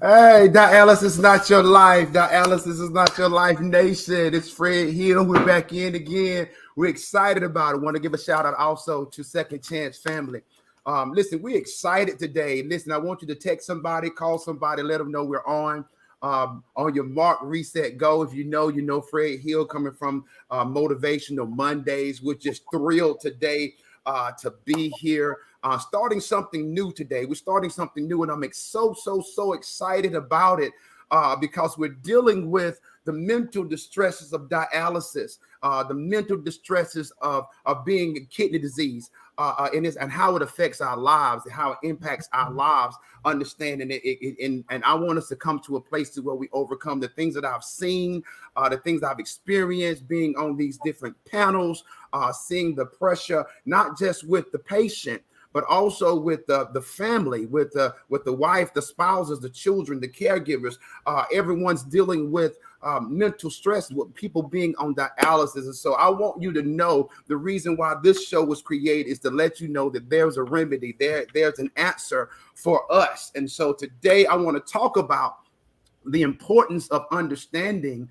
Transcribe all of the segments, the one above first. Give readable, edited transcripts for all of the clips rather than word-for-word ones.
Hey, Dialysis is not your life. Dialysis is not your life, nation. It's Fred Hill. We're back in again. We're excited about it. Want to give a shout out also to Second Chance family. Listen, we're excited today. Listen, I want you to text somebody, call somebody, let them know we're on. On your mark, reset, go. If you know Fred Hill coming from Motivational Mondays. We're just thrilled today to be here. Starting something new today. We're starting something new, and I'm so excited about it because we're dealing with the mental distresses of dialysis, the mental distresses of being kidney disease, and how it affects our lives, how it impacts our lives. Understanding it, and I want us to come to a place to where we overcome the things that I've seen, the things I've experienced, being on these different panels, seeing the pressure, not just with the patient, but also with the family, with the wife, the spouses, the children, the caregivers. Everyone's dealing with mental stress with people being on dialysis. And so I want you to know the reason why this show was created is to let you know that there's a remedy, there's an answer for us. And so today I want to talk about the importance of understanding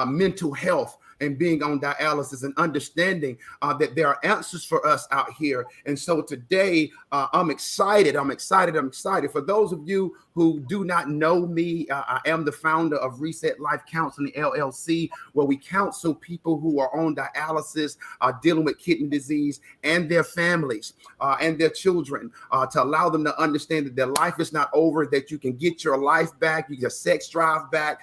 mental health and being on dialysis, and understanding that there are answers for us out here. And so today I'm excited. For those of you who do not know me, I am the founder of Reset Life Counseling LLC, where we counsel people who are on dialysis, dealing with kidney disease, and their families and their children, to allow them to understand that their life is not over, that you can get your life back, your sex drive back,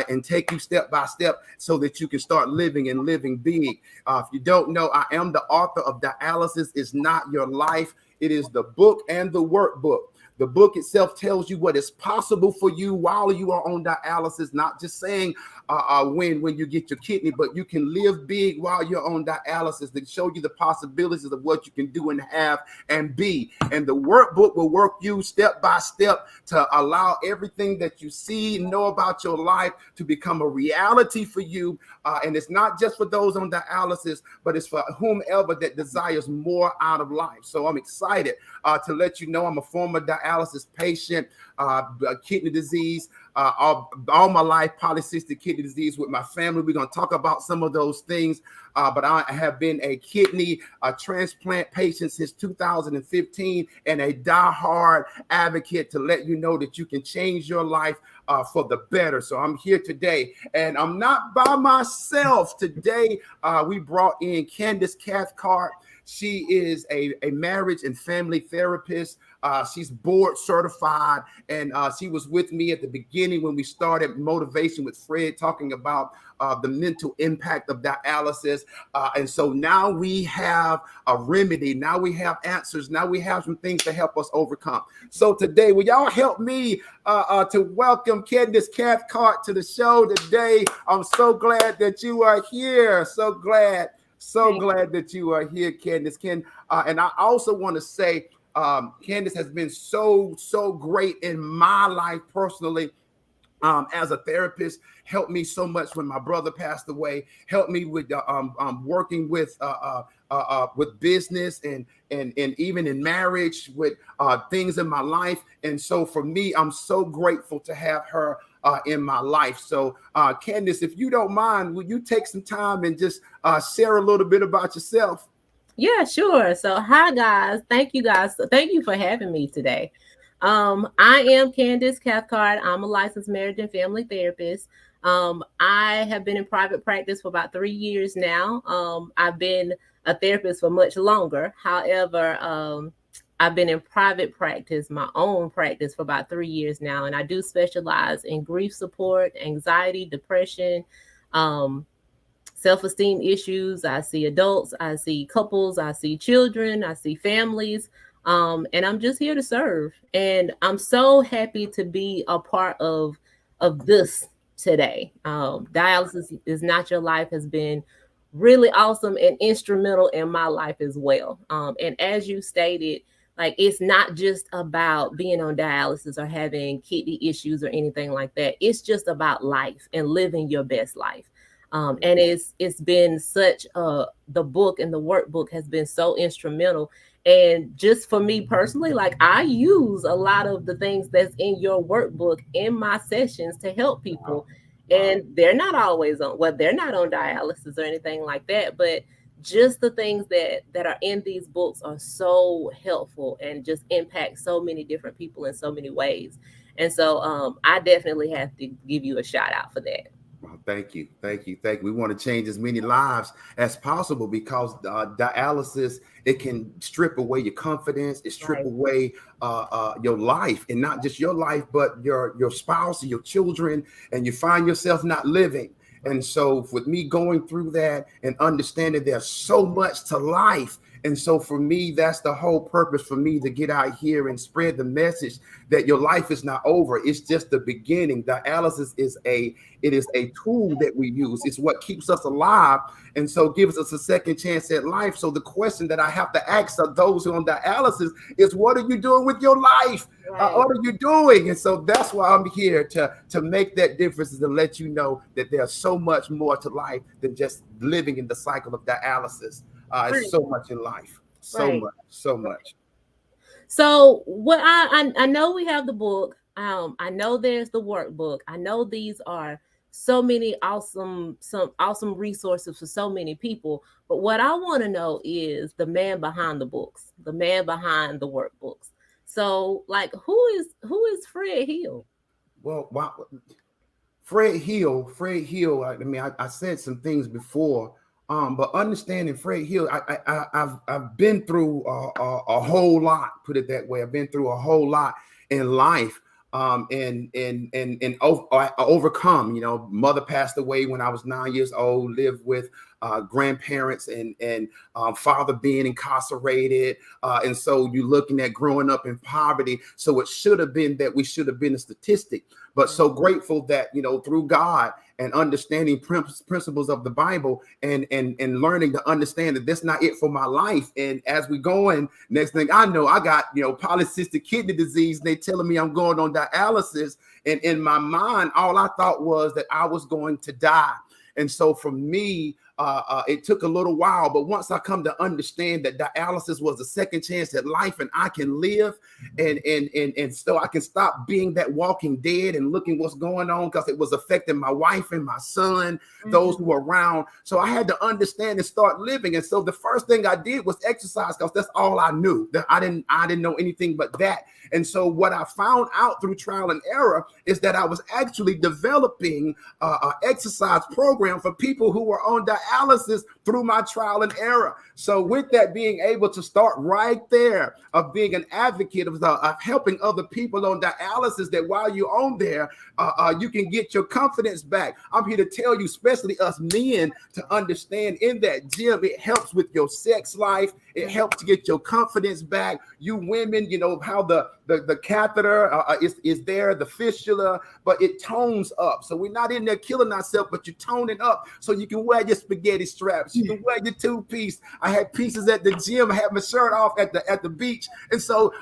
and take you step by step so that you can start living and living big. If you don't know, I am the author of Dialysis is Not Your Life. It is the book and the workbook. The book itself tells you what is possible for you while you are on dialysis, not just saying when you get your kidney, but you can live big while you're on dialysis, to show you the possibilities of what you can do and have and be. And the workbook will work you step by step to allow everything that you see and know about your life to become a reality for you. And it's not just for those on dialysis, but it's for whomever that desires more out of life. So I'm excited to let you know I'm a former dialysis patient, kidney disease, all my life, polycystic kidney disease with my family. We're going to talk about some of those things, but I have been a kidney transplant patient since 2015 and a diehard advocate to let you know that you can change your life for the better. So I'm here today, and I'm not by myself. Today, we brought in Candace Cathcart. She is a marriage and family therapist. She's board certified, and she was with me at the beginning when we started Motivation with Fred, talking about the mental impact of dialysis. And so now we have a remedy. Now we have answers. Now we have some things to help us overcome. So today, will y'all help me to welcome Candace Cathcart to the show today? I'm so glad that you are here. So glad that you are here, Candace. And I also want to say, Candace has been so great in my life personally. As a therapist, helped me so much when my brother passed away, helped me with working with business and even in marriage with things in my life. And so for me, I'm so grateful to have her in my life. So Candace, if you don't mind, will you take some time and just share a little bit about yourself? Yeah, sure. So, hi guys. Thank you guys. Thank you for having me today. I am Candace Cathcart. I'm a licensed marriage and family therapist. I have been in private practice for about 3 years now. I've been a therapist for much longer. However, I've been in private practice, my own practice, for about 3 years now, and I do specialize in grief support, anxiety, depression, um, self-esteem issues. I see adults, I see couples, I see children, I see families. And I'm just here to serve. And I'm so happy to be a part of this today. Dialysis is Not Your Life has been really awesome and instrumental in my life as well. And as you stated, like, it's not just about being on dialysis or having kidney issues or anything like that. It's just about life and living your best life. And it's been such the book and the workbook has been so instrumental. And just for me personally, like I use a lot of the things that's in your workbook in my sessions to help Wow. people. Wow. And they're not always on, well, they're not on dialysis or anything like that, but just the things that are in these books are so helpful and just impact so many different people in so many ways. And so I definitely have to give you a shout out for that. Well, thank you, thank you, thank you. We want to change as many lives as possible because dialysis, it can strip away your confidence, it strip Right. away your life, and not just your life, but your spouse and your children, and you find yourself not living. And Right. so, with me going through that and understanding there's so much to life. And so for me, that's the whole purpose for me to get out here and spread the message that your life is not over. It's just the beginning. Dialysis is a tool that we use. It's what keeps us alive. And so gives us a second chance at life. So the question that I have to ask of those who are on dialysis is, what are you doing with your life? Right. What are you doing? And so that's why I'm here to make that difference, is to let you know that there's so much more to life than just living in the cycle of dialysis. It's Right. so much in life, so Right. much, so much. So what I know we have the book. I know there's the workbook. I know these are so many some awesome resources for so many people. But what I want to know is the man behind the books, the man behind the workbooks. So like who is Fred Hill? Well, wow. Fred Hill. I mean, I said some things before, but understanding Fred Hill, I've been through a whole lot. Put it that way. I've been through a whole lot in life, I overcome. You know, mother passed away when I was 9 years old. Lived with grandparents and father being incarcerated, and so you're looking at growing up in poverty. So it should have been that we should have been a statistic, but so grateful that, you know, through God and understanding principles of the Bible and learning to understand that that's not it for my life. And as we going, next thing I know, I got, you know, polycystic kidney disease. They telling me I'm going on dialysis, and in my mind, all I thought was that I was going to die. And so for me, it took a little while, but once I come to understand that dialysis was a second chance at life, and I can live, and so I can stop being that walking dead and looking what's going on, because it was affecting my wife and my son, those who were around. So I had to understand and start living. And so the first thing I did was exercise, because that's all I knew. That I didn't know anything but that. And so what I found out through trial and error is that I was actually developing an exercise program for people who were on dialysis through my trial and error. So with that, being able to start right there of being an advocate of helping other people on dialysis, that while you're on there, you can get your confidence back. I'm here to tell you, especially us men, to understand in that gym, it helps with your sex life. It helps to get your confidence back. You women, you know how the catheter is there, the fistula, but it tones up. So we're not in there killing ourselves, but you're toning up so you can wear your spaghetti straps. You can wear your two-piece. I had pieces at the gym. I had my shirt off at the beach. And so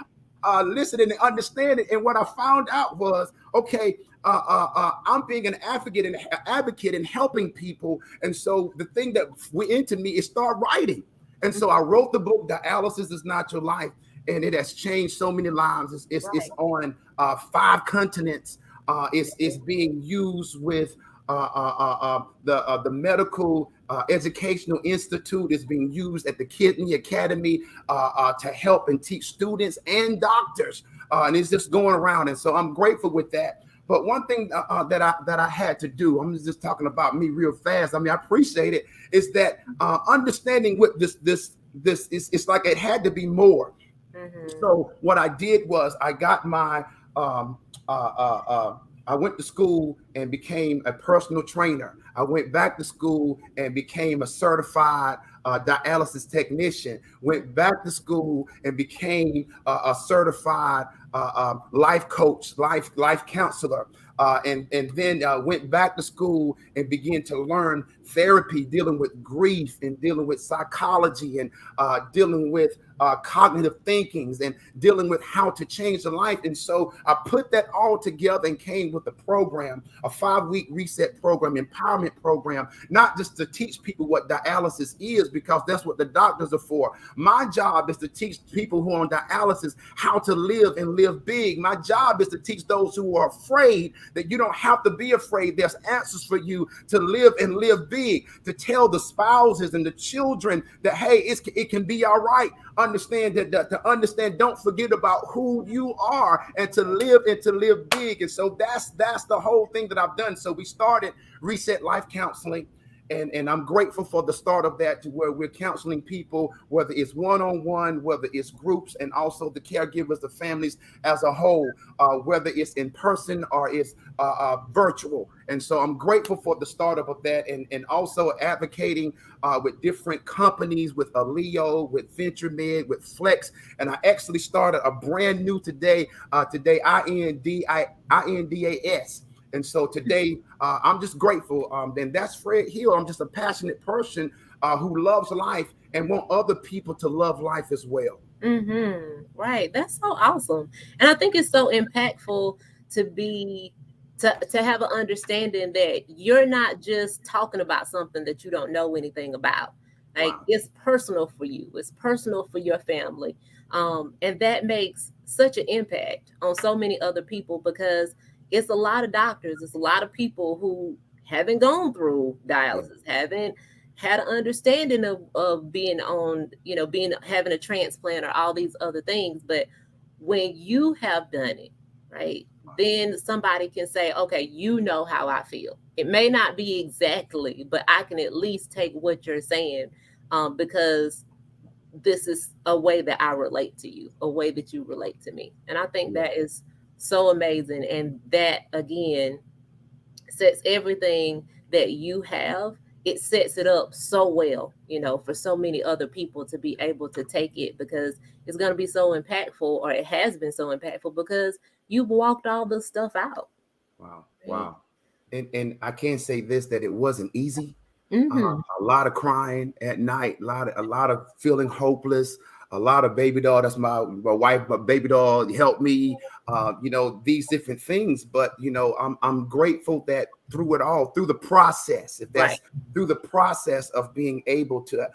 listening and understanding. And what I found out was, okay, I'm being an advocate and helping people. And so the thing that went into me is start writing. And so I wrote the book, Dialysis is Not Your Life. And it has changed so many lives. It's on 5 continents. It's being used with the medical educational institute. Is being used at the Kidney Academy to help and teach students and doctors. And it's just going around. And so I'm grateful with that. But one thing that I had to do, I'm just talking about me real fast. I mean, I appreciate it. Is that understanding what this is? It's like it had to be more. So what I did was I got my I went to school and became a personal trainer. I went back to school and became a certified dialysis technician. Went back to school and became a certified life coach, life counselor. And then went back to school and began to learn therapy, dealing with grief and dealing with psychology and dealing with cognitive thinkings and dealing with how to change the life. And so I put that all together and came with a program, a 5-week reset program, empowerment program, not just to teach people what dialysis is, because that's what the doctors are for. My job is to teach people who are on dialysis how to live and live big. My job is to teach those who are afraid that you don't have to be afraid. There's answers for you to live and live big, to tell the spouses and the children that, hey, it can be all right. Understand to understand, don't forget about who you are, and to live big. And so that's the whole thing that I've done. So we started Reset Life Counseling. And I'm grateful for the start of that, to where we're counseling people, whether it's one-on-one, whether it's groups, and also the caregivers, the families as a whole, whether it's in person or it's virtual. And so I'm grateful for the startup of that, and also advocating with different companies, with Aleo, with VentureMed, with Flex. And I actually started a brand new today, INDAS. And so today, I'm just grateful. And that's Fred Hill. I'm just a passionate person who loves life and want other people to love life as well. Mm-hmm. Right. That's so awesome. And I think it's so impactful to have an understanding that you're not just talking about something that you don't know anything about. Like, Wow. it's personal for you. It's personal for your family. And that makes such an impact on so many other people, because it's a lot of doctors, it's a lot of people who haven't gone through dialysis, haven't had an understanding of being on, having a transplant or all these other things. But when you have done it, right, then somebody can say, okay, you know how I feel. It may not be exactly, but I can at least take what you're saying, because this is a way that I relate to you, a way that you relate to me. And I think that is so amazing. And that, again, sets everything that you have, it sets it up so well, for so many other people to be able to take it, because it's going to be so impactful, or it has been so impactful, because you've walked all this stuff out. Wow. Right? Wow. And I can't say this, that it wasn't easy. Mm-hmm. A lot of crying at night, a lot of feeling hopeless, a lot of baby doll. That's my wife, my baby doll helped me, these different things. But, I'm grateful that through it all, through the process, if Right. that's through the process of being able to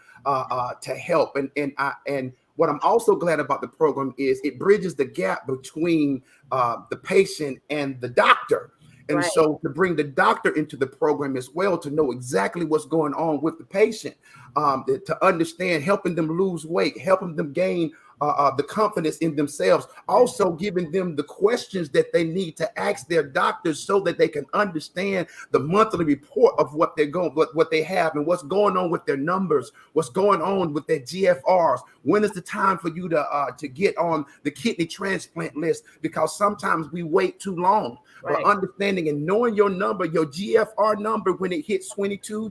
help. And what I'm also glad about the program is it bridges the gap between the patient and the doctor. And Right. so to bring the doctor into the program as well, to know exactly what's going on with the patient, to understand, helping them lose weight, helping them gain the confidence in themselves, also giving them the questions that they need to ask their doctors so that they can understand the monthly report of what they have, and what's going on with their numbers, what's going on with their GFRs. When is the time for you to get on the kidney transplant list? Because sometimes we wait too long. Right. But understanding and knowing your number, your GFR number, when it hits 22,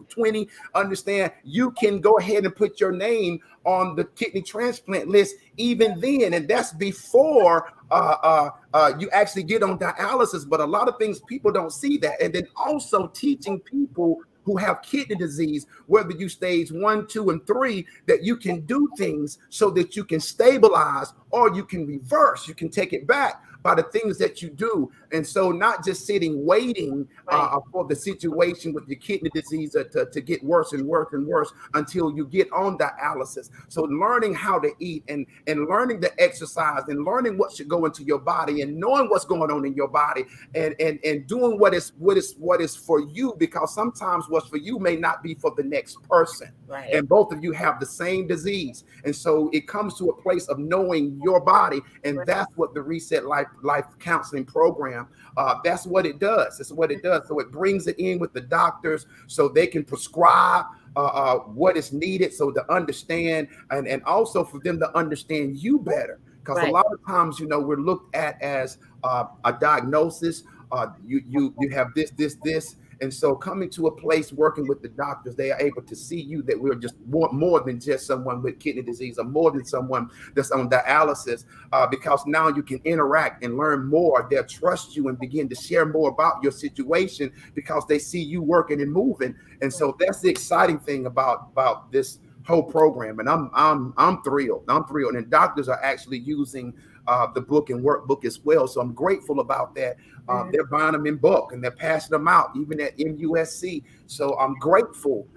20, understand you can go ahead and put your name on the kidney transplant list even then. And that's before you actually get on dialysis. But a lot of things, people don't see that. And then also teaching people who have kidney disease, whether you stage 1, 2, and 3, that you can do things so that you can stabilize, or you can reverse, you can take it back by the things that you do. And so not just sitting waiting for the situation with your kidney disease to get worse and worse and worse until you get on dialysis. So learning how to eat, and learning to exercise, and learning what should go into your body, and knowing what's going on in your body, and doing what is for you, because sometimes what's for you may not be for the next person. Right. And both of you have the same disease. And so it comes to a place of knowing your body. And that's what the Reset Life Counseling Program, that's what it does. It's what it does. So it brings it in with the doctors so they can prescribe what is needed, so to understand, and also for them to understand you better. Because a lot of times, we're looked at as a diagnosis. You have this. And so coming to a place, working with the doctors, they are able to see you, that we're just more than just someone with kidney disease, or more than someone that's on dialysis, because now you can interact and learn more. They'll trust you and begin to share more about your situation, because they see you working and moving. And so that's the exciting thing about this whole program, and I'm thrilled. I'm thrilled, and doctors are actually using the book and workbook as well. So I'm grateful about that. They're buying them in bulk and they're passing them out, even at MUSC. So I'm grateful.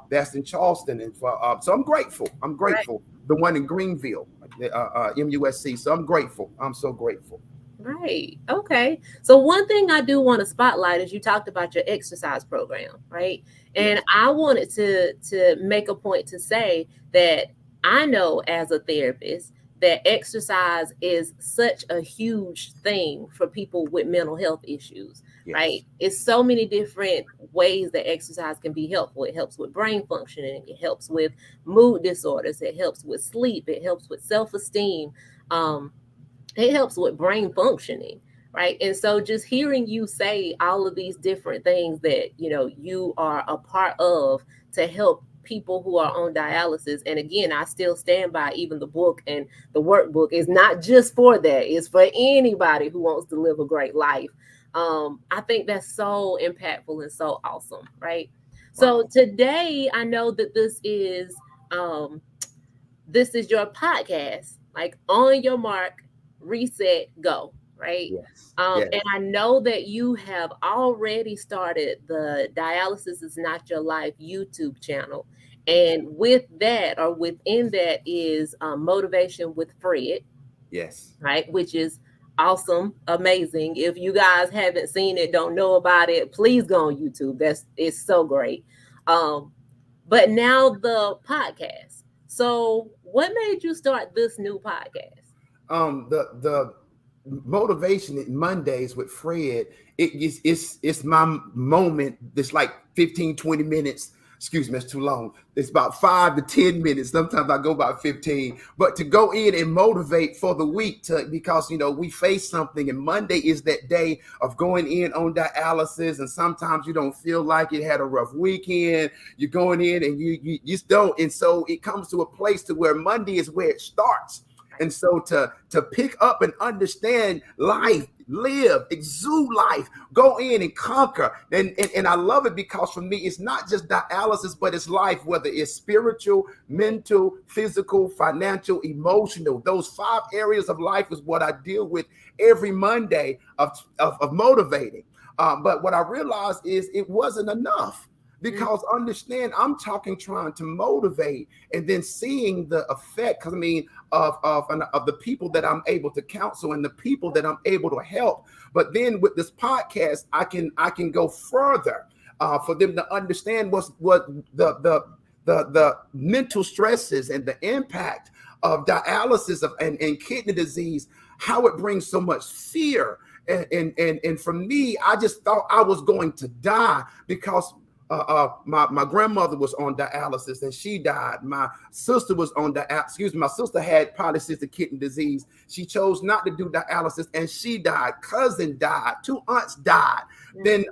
That's in Charleston, and so I'm grateful. I'm Right. grateful. The one in Greenville, MUSC. So I'm grateful. I'm so grateful. Right. Okay. So one thing I do want to spotlight is you talked about your exercise program, right? And Yes. I wanted to make a point to say that I know as a therapist that exercise is such a huge thing for people with mental health issues, right? Yes. It's so many different ways that exercise can be helpful. It helps with brain functioning, it helps with mood disorders, it helps with sleep, it helps with self-esteem. Um, it helps with brain functioning, right? And so just hearing you say all of these different things that you are a part of to help people who are on dialysis. And again, I still stand by, even the book and the workbook is not just for that, it's for anybody who wants to live a great life. I think that's so impactful and so awesome, right? So Wow. today I know that this is your podcast, like on your mark, reset, go, right? Yes. Yes. And I know that you have already started the Dialysis is Not Your Life YouTube channel. Yes. And with that, or within that, is Motivation with Fred, Yes. right? Which is awesome, amazing. If you guys haven't seen it, don't know about it, please go on YouTube. It's so great. Um, but now the podcast. So, what made you start this new podcast? The motivation at Mondays with Fred, it's my moment. It's like 15-20 minutes. Excuse me, it's too long. It's about 5 to 10 minutes. Sometimes I go about 15. But to go in and motivate for the week, because we face something, and Monday is that day of going in on dialysis, and sometimes you don't feel like it, had a rough weekend. You're going in and you just don't, and so it comes to a place to where Monday is where it starts. And so to pick up and understand life, live, exude life, go in and conquer. And I love it because for me, it's not just dialysis, but it's life, whether it's spiritual, mental, physical, financial, emotional. Those 5 areas of life is what I deal with every Monday of motivating. But what I realized is it wasn't enough. Because understand, I'm trying to motivate, and then seeing the effect. Because I mean, of the people that I'm able to counsel and the people that I'm able to help. But then with this podcast, I can go further for them to understand what the mental stresses and the impact of dialysis and kidney disease, how it brings so much fear. And for me, I just thought I was going to die because my grandmother was on dialysis and she died. My sister was on my sister had polycystic kidney disease. She chose not to do dialysis and she died. Cousin died. 2 aunts died. Then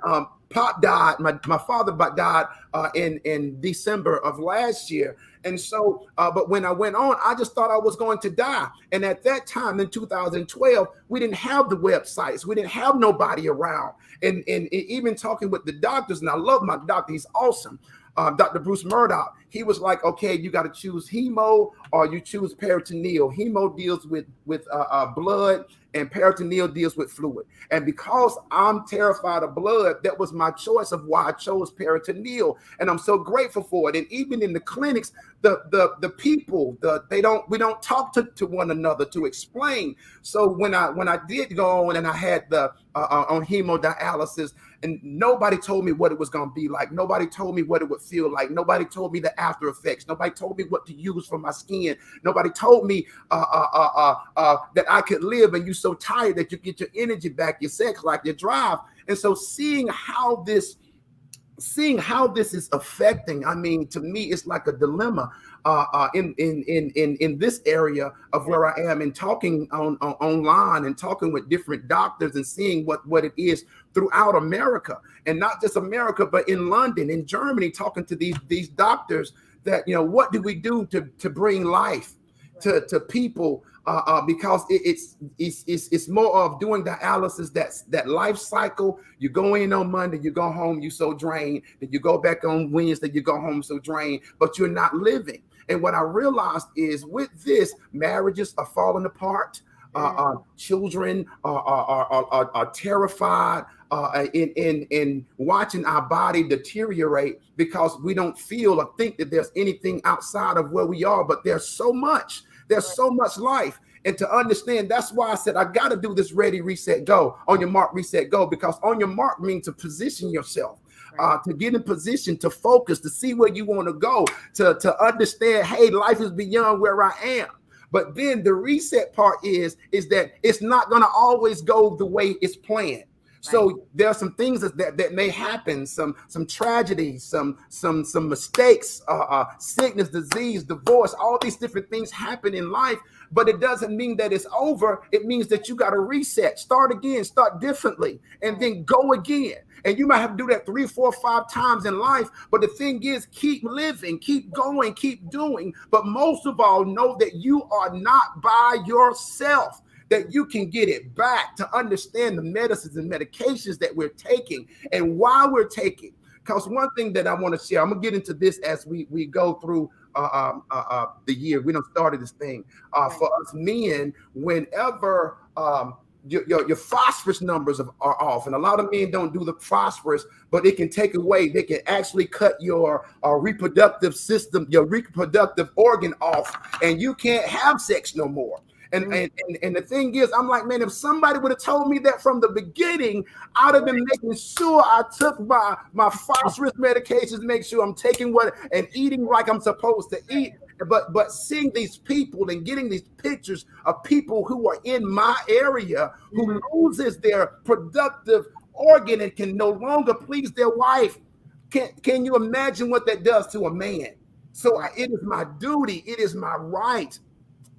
Pop died. My father died in December of last year. And so, but when I went on, I just thought I was going to die. And at that time in 2012, we didn't have the websites. We didn't have nobody around. And even talking with the doctors, and I love my doctor, he's awesome. Dr. Bruce Murdoch, he was like, okay, you got to choose hemo or you choose peritoneal. Hemo deals with blood and peritoneal deals with fluid. And because I'm terrified of blood, that was my choice of why I chose peritoneal. And I'm so grateful for it. And even in the clinics, the people, we don't talk to one another to explain. So when I did go on and I had the on hemodialysis, and nobody told me what it was going to be like. Nobody told me what it would feel like. Nobody told me the after effects. Nobody told me what to use for my skin. Nobody told me that I could live, and you're so tired that you get your energy back, your sex life, your drive. And so seeing how this is affecting, I mean, to me, it's like a dilemma in this area of where I am, and talking online and talking with different doctors and seeing what it is throughout America, and not just America, but in London, in Germany, talking to these doctors that, what do we do to bring life to people, because it's more of doing dialysis. That's that life cycle. You go in on Monday, you go home, you so drained. Then you go back on Wednesday, you go home so drained, but you're not living. And what I realized is with this, marriages are falling apart. Children are terrified in watching our body deteriorate because we don't feel or think that there's anything outside of where we are. But there's so much life. And to understand, that's why I said I got to do this ready, reset, go. On your mark, reset, go. Because on your mark means to position yourself. To get in position, to focus, to see where you want to go, to understand, hey, life is beyond where I am. But then the reset part is that it's not going to always go the way it's planned. So there are some things that may happen, some tragedies, some mistakes, sickness, disease, divorce, all these different things happen in life. But it doesn't mean that it's over. It means that you got to reset, start again, start differently, and then go again. And you might have to do that 3, 4, 5 times in life. But the thing is, keep living, keep going, keep doing. But most of all, know that you are not by yourself, that you can get it back, to understand the medicines and medications that we're taking and why we're taking. Because one thing that I want to share, I'm going to get into this as we go through the year. We done started this thing. For us men, whenever your phosphorus numbers are off, and a lot of men don't do the phosphorus, but it can take away, they can actually cut your reproductive system, your reproductive organ off, and you can't have sex no more. And the thing is, I'm like, man, if somebody would have told me that from the beginning, I'd have been making sure I took my phosphorus medications, make sure I'm taking what and eating like I'm supposed to eat. But seeing these people and getting these pictures of people who are in my area who loses their productive organ and can no longer please their wife, can you imagine what that does to a man? So it is my duty, it is my right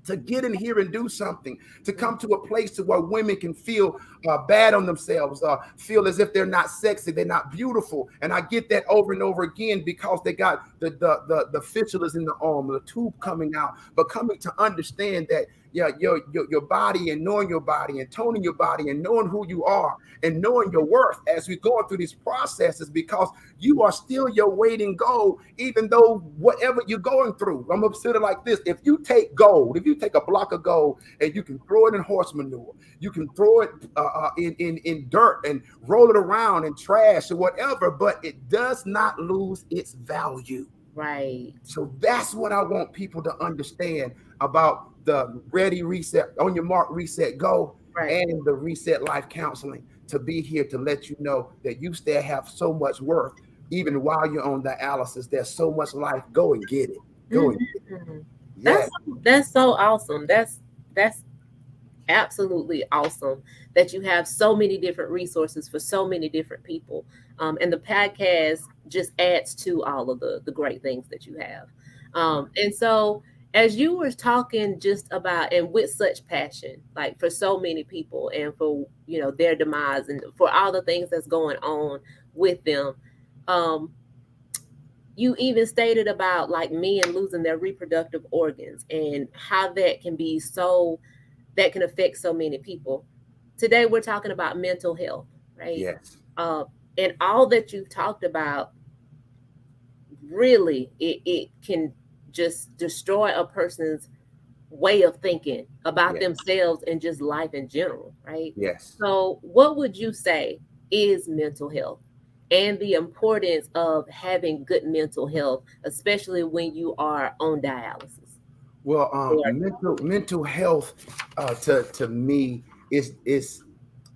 to get in here and do something, to come to a place to where women can feel bad on themselves, feel as if they're not sexy, they're not beautiful. And I get that over and over again because they got the fistulas in the arm, the tube coming out, but coming to understand that your body and knowing your body and toning your body and knowing who you are and knowing your worth as we're going through these processes, because you are still your weight in gold, even though whatever you're going through. I'm gonna consider it like this: if you take gold, if you take a block of gold and you can throw it in horse manure, you can throw it in dirt and roll it around in trash or whatever, but it does not lose its value. Right. So that's what I want people to understand about the ready, reset, on your mark, reset, go, and the reset life counseling, to be here to let you know that you still have so much worth. Even while you're on dialysis, there's so much life. Go and get it. Go and get it. Yeah. That's so awesome. That's absolutely awesome that you have so many different resources for so many different people. And the podcast just adds to all of the great things that you have. And so as you were talking just about, and with such passion, like for so many people and for, their demise and for all the things that's going on with them, you even stated about like men losing their reproductive organs and how that can affect so many people. Today, we're talking about mental health, right? Yes. And all that you've talked about, really, it can just destroy a person's way of thinking about themselves and just life in general, right? Yes. So what would you say is mental health and the importance of having good mental health, especially when you are on dialysis? Well, mental health to me is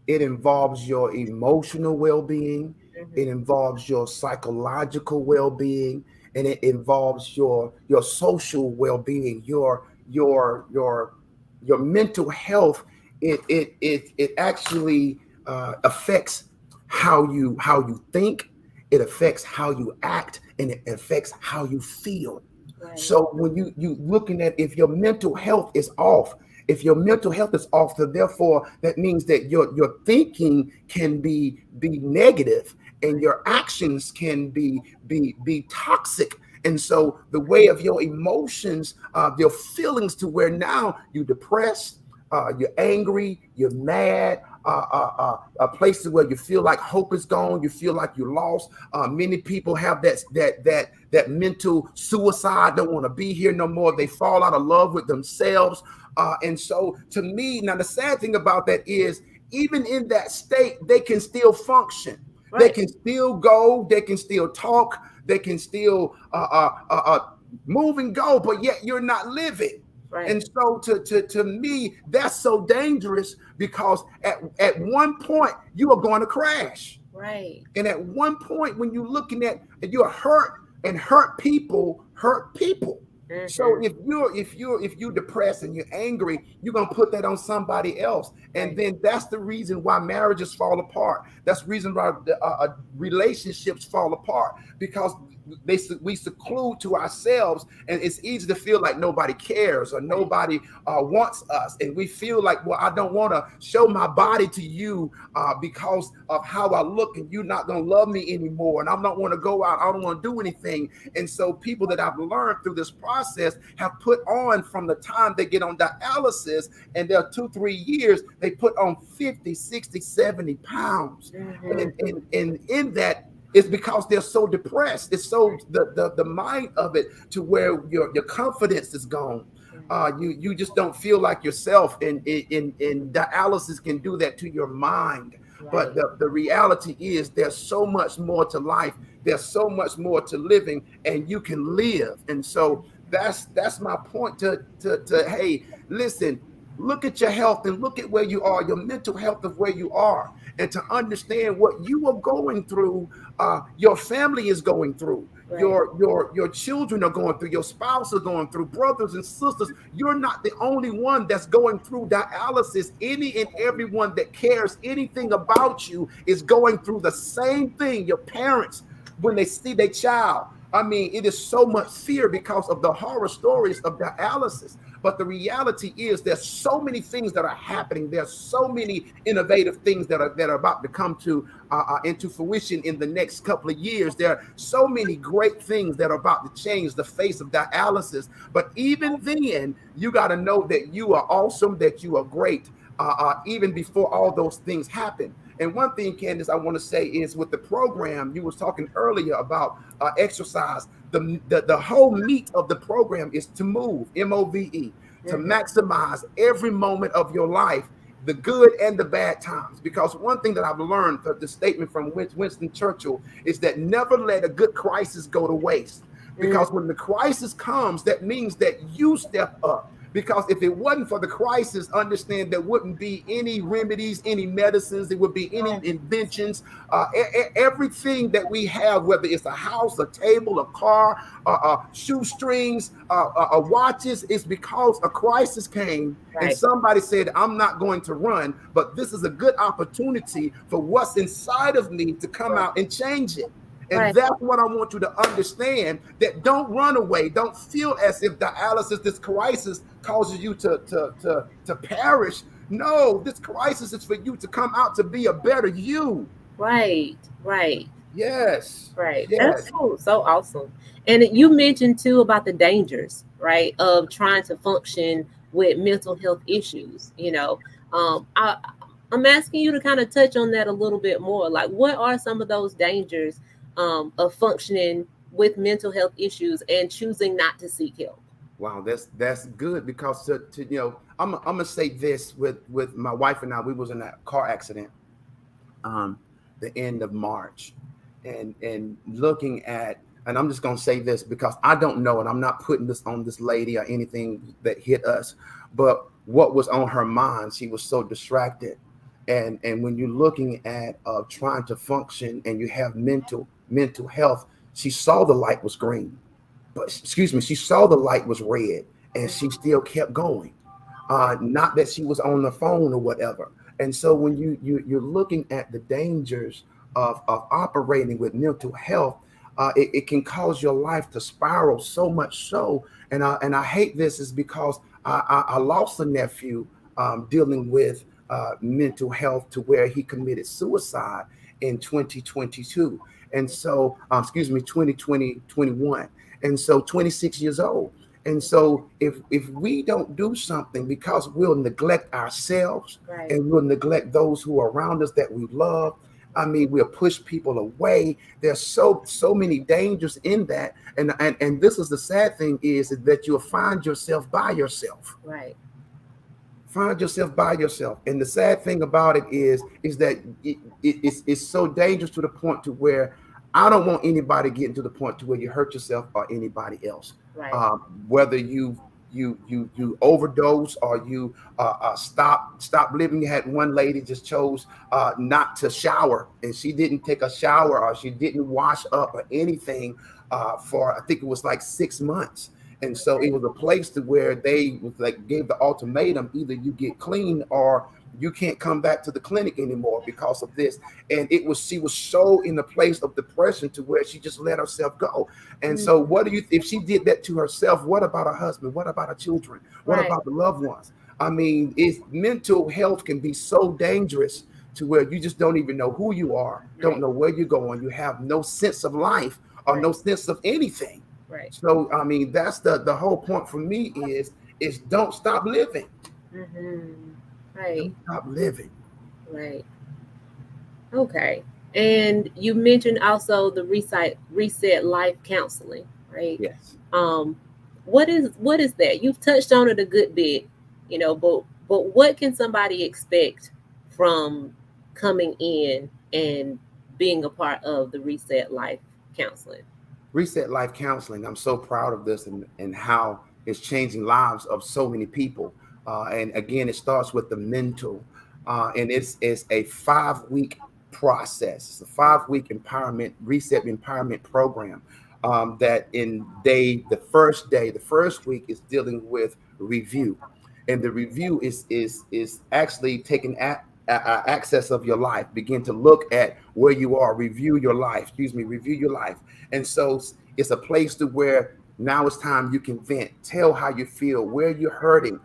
it involves your emotional well-being, it involves your psychological well-being, and it involves your social well-being, your mental health. It actually affects how you think, it affects how you act, and it affects how you feel. Right. So when you looking at, if your mental health is off, so therefore that means that your thinking can be negative and your actions can be toxic. And so the way of your emotions, your feelings, to where now you depressed, you're angry, you're mad, places where you feel like hope is gone, you feel like you're lost. Many people have that mental suicide, don't want to be here no more. They fall out of love with themselves. And so to me, now the sad thing about that is even in that state, they can still function. They Right. can still go, they can still talk, they can still move and go, but yet you're not living. Right. And so to me, that's so dangerous because at one point you are going to crash. Right. And at one point when you're looking at and you're hurt and hurt people hurt people. So Mm-hmm. if you're depressed and you're angry, you're gonna put that on somebody else, and Right. then that's the reason why marriages fall apart. That's the reason why relationships fall apart because we seclude to ourselves, and it's easy to feel like nobody cares or Right. nobody wants us, and we feel like, well, I don't want to show my body to you because of how I look, and you're not gonna love me anymore, and I don't want to go out, I don't want to do anything. And so people that I've learned through this process have put on from the time they get on dialysis and they're 2-3 years, they put on 50, 60, 70 pounds. Mm-hmm. And in that, it's because they're so depressed. It's so the mind of it to where your confidence is gone. You just don't feel like yourself, and in dialysis can do that to your mind. But Right. the reality is there's so much more to life. There's so much more to living, and you can live. And so that's my point to hey, listen, look at your health and look at where you are, your mental health of where you are, and to understand what you are going through, your family is going through, Right. your children are going through, your spouse are going through, brothers and sisters. You're not the only one that's going through dialysis. Any and everyone that cares anything about you is going through the same thing. Your parents, when they see their child, I mean, it is so much fear because of the horror stories of dialysis. But the reality is there's so many things that are happening. There's so many innovative things that are about to come to into fruition in the next couple of years. There are so many great things that are about to change the face of dialysis. But even then, you got to know that you are awesome, that you are great, even before all those things happen. And one thing, Candace, I want to say is with the program, you was talking earlier about exercise. The whole meat of the program is to move, MOVE, to Mm-hmm. maximize every moment of your life, the good and the bad times. Because one thing that I've learned, the statement from Winston Churchill, is that never let a good crisis go to waste. Mm-hmm. Because when the crisis comes, that means that you step up. Because if it wasn't for the crisis, understand there wouldn't be any remedies, any medicines, there would be any inventions. Everything that we have, whether it's a house, a table, a car, shoestrings, watches, is because a crisis came and Right. somebody said, I'm not going to run, but this is a good opportunity for what's inside of me to come Right. out and change it. And Right. that's what I want you to understand, that don't run away. Don't feel as if dialysis, this crisis causes you to perish. No, this crisis is for you to come out to be a better you. Right. Right. Yes. Right. That's Yes. so awesome. And you mentioned too about the dangers, right, of trying to function with mental health issues. I'm asking you to kind of touch on that a little bit more. Like, what are some of those dangers of functioning with mental health issues and choosing not to seek help? Wow, that's good because I'm gonna say this with my wife and I, we was in a car accident um the end of March, and looking at, and I'm just gonna say this because I don't know, and I'm not putting this on this lady or anything that hit us, but what was on her mind, she was so distracted. And when you're looking at trying to function and you have mental health, she saw the light was green, but excuse me, she saw the light was red, and she still kept going. Not that she was on the phone or whatever. And so when you're looking at the dangers of operating with mental health, it can cause your life to spiral so much so. And I hate this is because I lost a nephew dealing with mental health to where he committed suicide in 2022. And so, excuse me, 2020, 21. And so 26 years old. And so if we don't do something, because we'll neglect ourselves Right. and we'll neglect those who are around us that we love, I mean, we'll push people away. There's so many dangers in that. And this is the sad thing is that you'll find yourself by yourself. Right. Find yourself by yourself. And the sad thing about it is that it's so dangerous to the point to where I don't want anybody getting to the point to where you hurt yourself or anybody else. Right. Whether you overdose or you stop living. You had one lady just chose not to shower, and she didn't take a shower or she didn't wash up or anything for, I think it was like 6 months. And so it was a place to where they was like gave the ultimatum: either you get clean or you can't come back to the clinic anymore because of this. And she was so in a place of depression to where she just let herself go. And Mm. so what do you, if she did that to herself, what about her husband? What about her children? What Right. about the loved ones? I mean, it's mental health can be so dangerous to where you just don't even know who you are, don't Right. know where you're going, you have no sense of life or Right. no sense of anything. Right. So I mean, that's the whole point for me is don't stop living. Mm-hmm. Right. Don't stop living. Right. Okay. And you mentioned also the reset life counseling, right? Yes. Um, what is that? You've touched on it a good bit, but what can somebody expect from coming in and being a part of the reset life counseling? Reset Life Counseling. I'm so proud of this and how it's changing lives of so many people. And again, it starts with the mental, and it's a 5 week process. It's a 5 week empowerment reset empowerment program. That in the first week is dealing with review, and the review is actually taking access of your life. Begin to look at where you are. Review your life. Excuse me. Review your life. And so it's a place to where now it's time you can vent, tell how you feel, where you're hurting,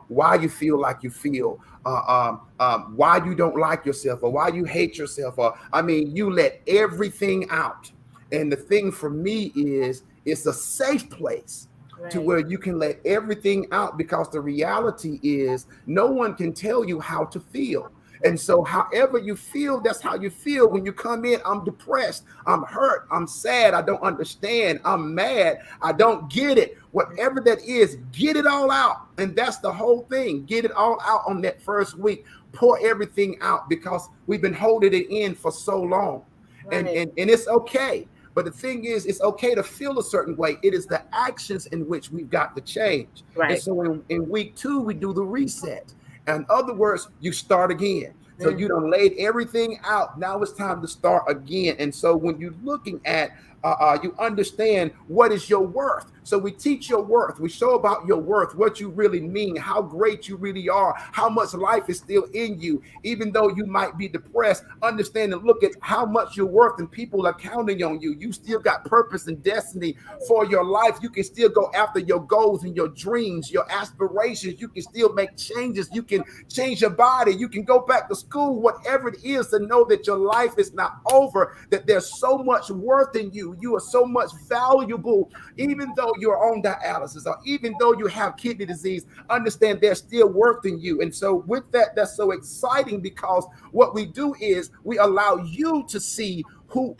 why you feel like you feel, why you don't like yourself, or why you hate yourself, or I mean, you let everything out. And the thing for me is, it's a safe place to Right. where you can let everything out, because the reality is no one can tell you how to feel. And so, however you feel, that's how you feel. When you come in, I'm depressed, I'm hurt, I'm sad, I don't understand, I'm mad, I don't get it. Whatever that is, get it all out. And that's the whole thing. Get it all out on that first week. Pour everything out, because we've been holding it in for so long. And Right. and, and it's okay. But the thing is, it's okay to feel a certain way. It is the actions in which we've got to change. And Right. so in week 2, we do the reset. In other words, you start again. So Mhm. you done laid everything out. Now it's time to start again. And so when you're looking at, you understand what is your worth. So we teach your worth. We show about your worth, what you really mean, how great you really are, how much life is still in you. Even though you might be depressed, understand and look at how much you're worth, and people are counting on you. You still got purpose and destiny for your life. You can still go after your goals and your dreams, your aspirations. You can still make changes. You can change your body. You can go back to school, whatever it is, to know that your life is not over, that there's so much worth in you. You are so much valuable, even though you're on dialysis or even though you have kidney disease. Understand there's still worth in you. And so, with that, that's so exciting, because what we do is we allow you to see who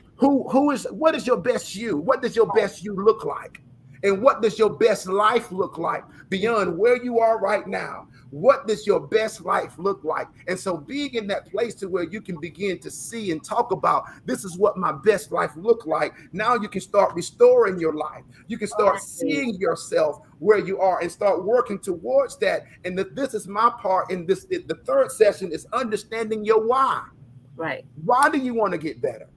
is, what is your best you? What does your best you look like? And what does your best life look like beyond where you are right now? What does your best life look like? And so being in that place to where you can begin to see and talk about, this is what my best life look like. Now you can start restoring your life. You can start Right. seeing yourself where you are and start working towards that. And this is my part in this. The third session is understanding your why. Right. Why do you want to get better?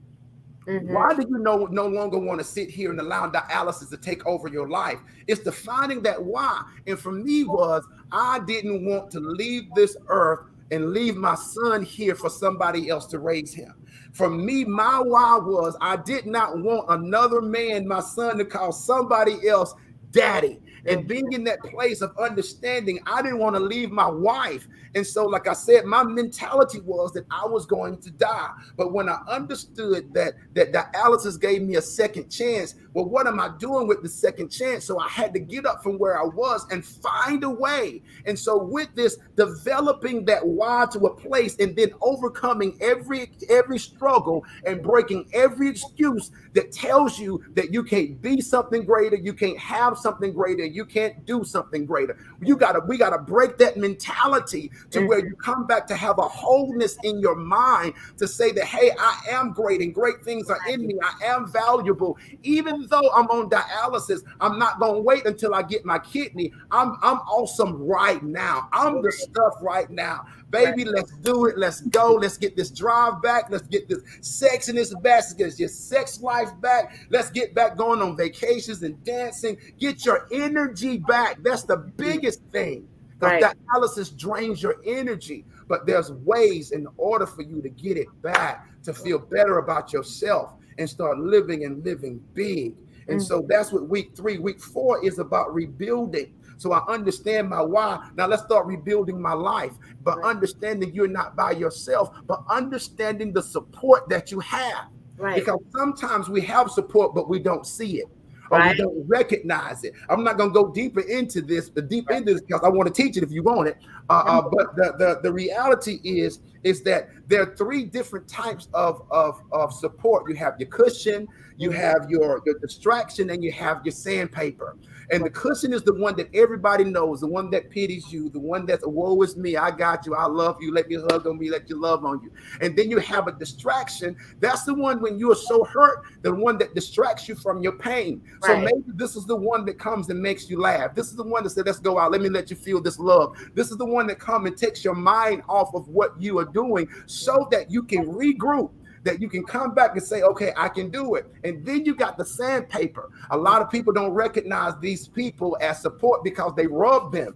Mm-hmm. Why do you no longer want to sit here and allow dialysis to take over your life? It's defining that why. And for me was, I didn't want to leave this earth and leave my son here for somebody else to raise him. For me, my why was, I did not want another man, my son, to call somebody else daddy. and being in that place of understanding. I didn't want to leave my wife. And so, like I said, my mentality was that I was going to die. But when I understood that dialysis gave me a second chance, well, what am I doing with the second chance? So I had to get up from where I was and find a way. And so with this, developing that why to a place, and then overcoming every struggle and breaking every excuse that tells you that you can't be something greater, you can't have something greater, you can't do something greater. We gotta break that mentality to where you come back to have a wholeness in your mind to say that, hey, I am great and great things are in me. I am valuable. Even though I'm on dialysis, I'm not gonna wait until I get my kidney. I'm awesome right now. I'm the stuff right now. Baby, let's do it. Let's go. Let's get this drive back. Let's get this sex in this back. Let's get your sex life back. Let's get back going on vacations and dancing. Get your energy back. That's the biggest thing. Because dialysis drains your energy. But there's ways in order for you to get it back, to feel better about yourself and start living and living big. And so that's what week 3. Week 4 is about rebuilding. So I understand my why. Now let's start rebuilding my life. But understanding you're not by yourself, but understanding the support that you have. Because sometimes we have support, but we don't see it. Or we don't recognize it. I'm not going to go deeper into this, because I want to teach it if you want it. But the reality is that there are 3 different types of support. You have your cushion, you have your distraction, and you have your sandpaper. And the cushion is the one that everybody knows, the one that pities you, the one that's, woe is me, I got you, I love you, let me hug on me, let you love on you. And then you have a distraction. That's the one when you are so hurt, the one that distracts you from your pain. So maybe this is the one that comes and makes you laugh. This is the one that said, let's go out, let me let you feel this love. This is the one that comes and takes your mind off of what you are doing so that you can regroup, that you can come back and say, okay, I can do it. And then you got the sandpaper. A lot of people don't recognize these people as support because they rub them.